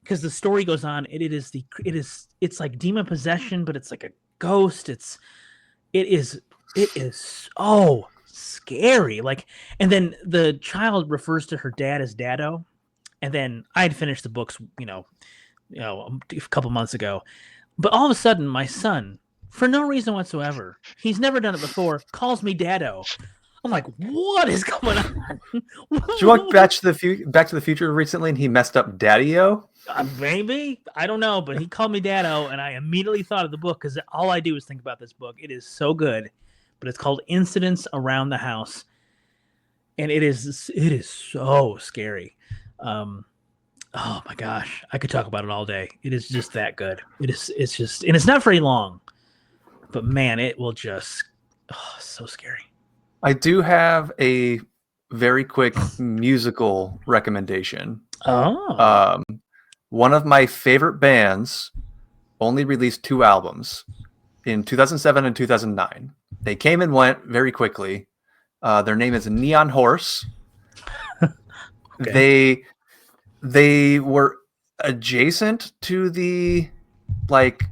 because the story goes on. It's like demon possession, but it's like a ghost. It is so scary. Like, and then the child refers to her dad as Daddo. And then I had finished the books, a couple months ago. But all of a sudden, my son, for no reason whatsoever, he's never done it before, calls me Daddo. I'm like, what is going on? Did you watch Back to the Future recently and he messed up Daddy-O? Maybe. I don't know, but he called me Daddo, and I immediately thought of the book because all I do is think about this book. It is so good, but it's called Incidents Around the House, and it is so scary. Oh my gosh, I could talk about it all day. It is just that good. It's just, and it's not very long, but man, it will just, so scary. I do have a very quick musical recommendation. Oh. One of my favorite bands only released 2 albums in 2007 and 2009. They came and went very quickly. Their name is Neon Horse. Okay. They were adjacent to the like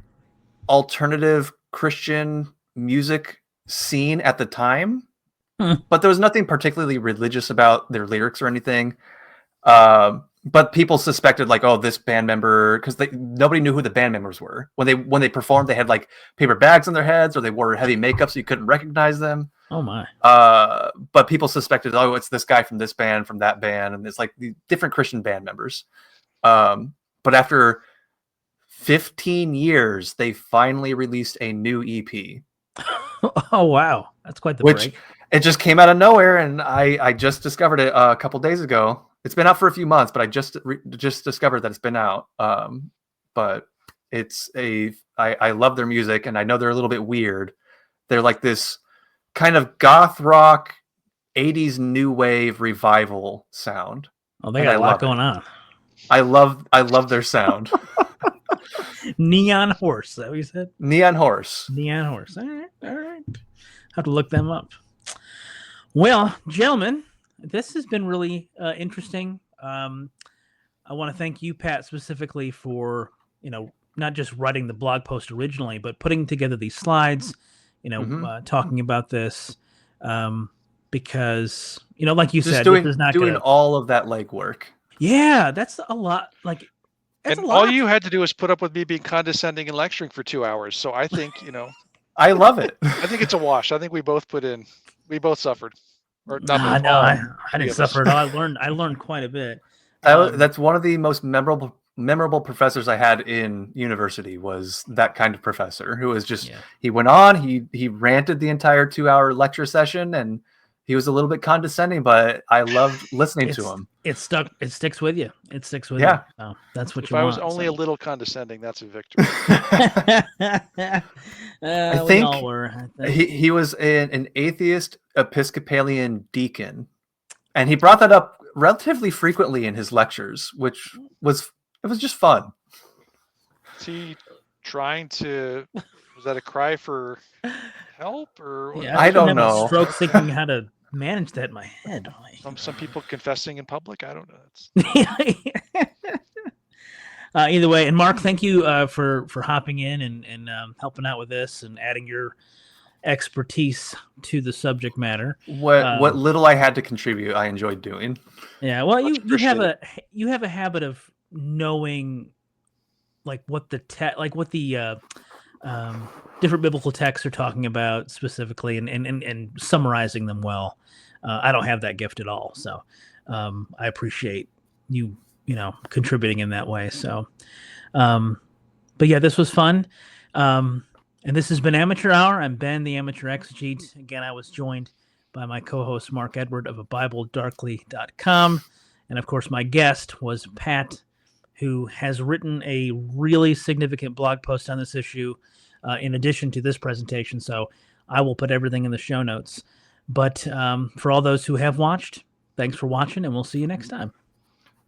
alternative Christian music scene at the time, but there was nothing particularly religious about their lyrics or anything. But people suspected like, oh, this band member, because nobody knew who the band members were when they performed. They had like paper bags on their heads, or they wore heavy makeup so you couldn't recognize them. Oh my! But people suspected, oh, it's this guy from this band, from that band, and it's like the different Christian band members. But after 15 years, they finally released a new EP. Oh wow, that's quite the break. It just came out of nowhere, and I just discovered it a couple days ago. It's been out for a few months, but I just discovered that it's been out. But I love their music, and I know they're a little bit weird. They're like this kind of goth rock 80s new wave revival sound. Oh, they got a lot going on. I love their sound. Neon Horse, is that what you said? Neon Horse. Neon Horse. All right. Have to look them up. Well, gentlemen, this has been really interesting. I want to thank you, Pat, specifically for, not just writing the blog post originally, but putting together these slides, talking about this, because, like you said, doing, this is not doing all of that legwork. Yeah, that's a lot. Like, and all you had to do is put up with me being condescending and lecturing for 2 hours. So I think, I love it. I think it's a wash. I think we both suffered. Or not no, I didn't suffer at all. I learned quite a bit. That's one of the most memorable professors I had in university, was that kind of professor who was just, he went on, he ranted the entire 2-hour lecture session, and He was a little bit condescending, but I loved listening to him. It sticks with you. It sticks with Yeah. you. So that's what If you I want. was only so. a little condescending, that's a victory. I We think all were. I think. he was an atheist Episcopalian deacon, and he brought that up relatively frequently in his lectures, which was just fun. Is he trying to? Was that a cry for help or? Yeah, I don't have a know. stroke thinking how to manage that in my head. Some people confessing in public. I don't know. Either way, and Mark, thank you for hopping in and helping out with this and adding your expertise to the subject matter. What little I had to contribute, I enjoyed doing. Yeah, well, Much you have appreciated. you have a habit of knowing like what the different biblical texts are talking about specifically and summarizing them well. I don't have that gift at all, so I appreciate you contributing in that way. So, but yeah, this was fun. And this has been Amateur Hour. I'm Ben, the Amateur Exegete. Again, I was joined by my co-host Mark Edward of ABibleDarkly.com, and of course, my guest was Pat, who has written a really significant blog post on this issue in addition to this presentation. So I will put everything in the show notes. But for all those who have watched, thanks for watching, and we'll see you next time.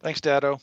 Thanks, Dado.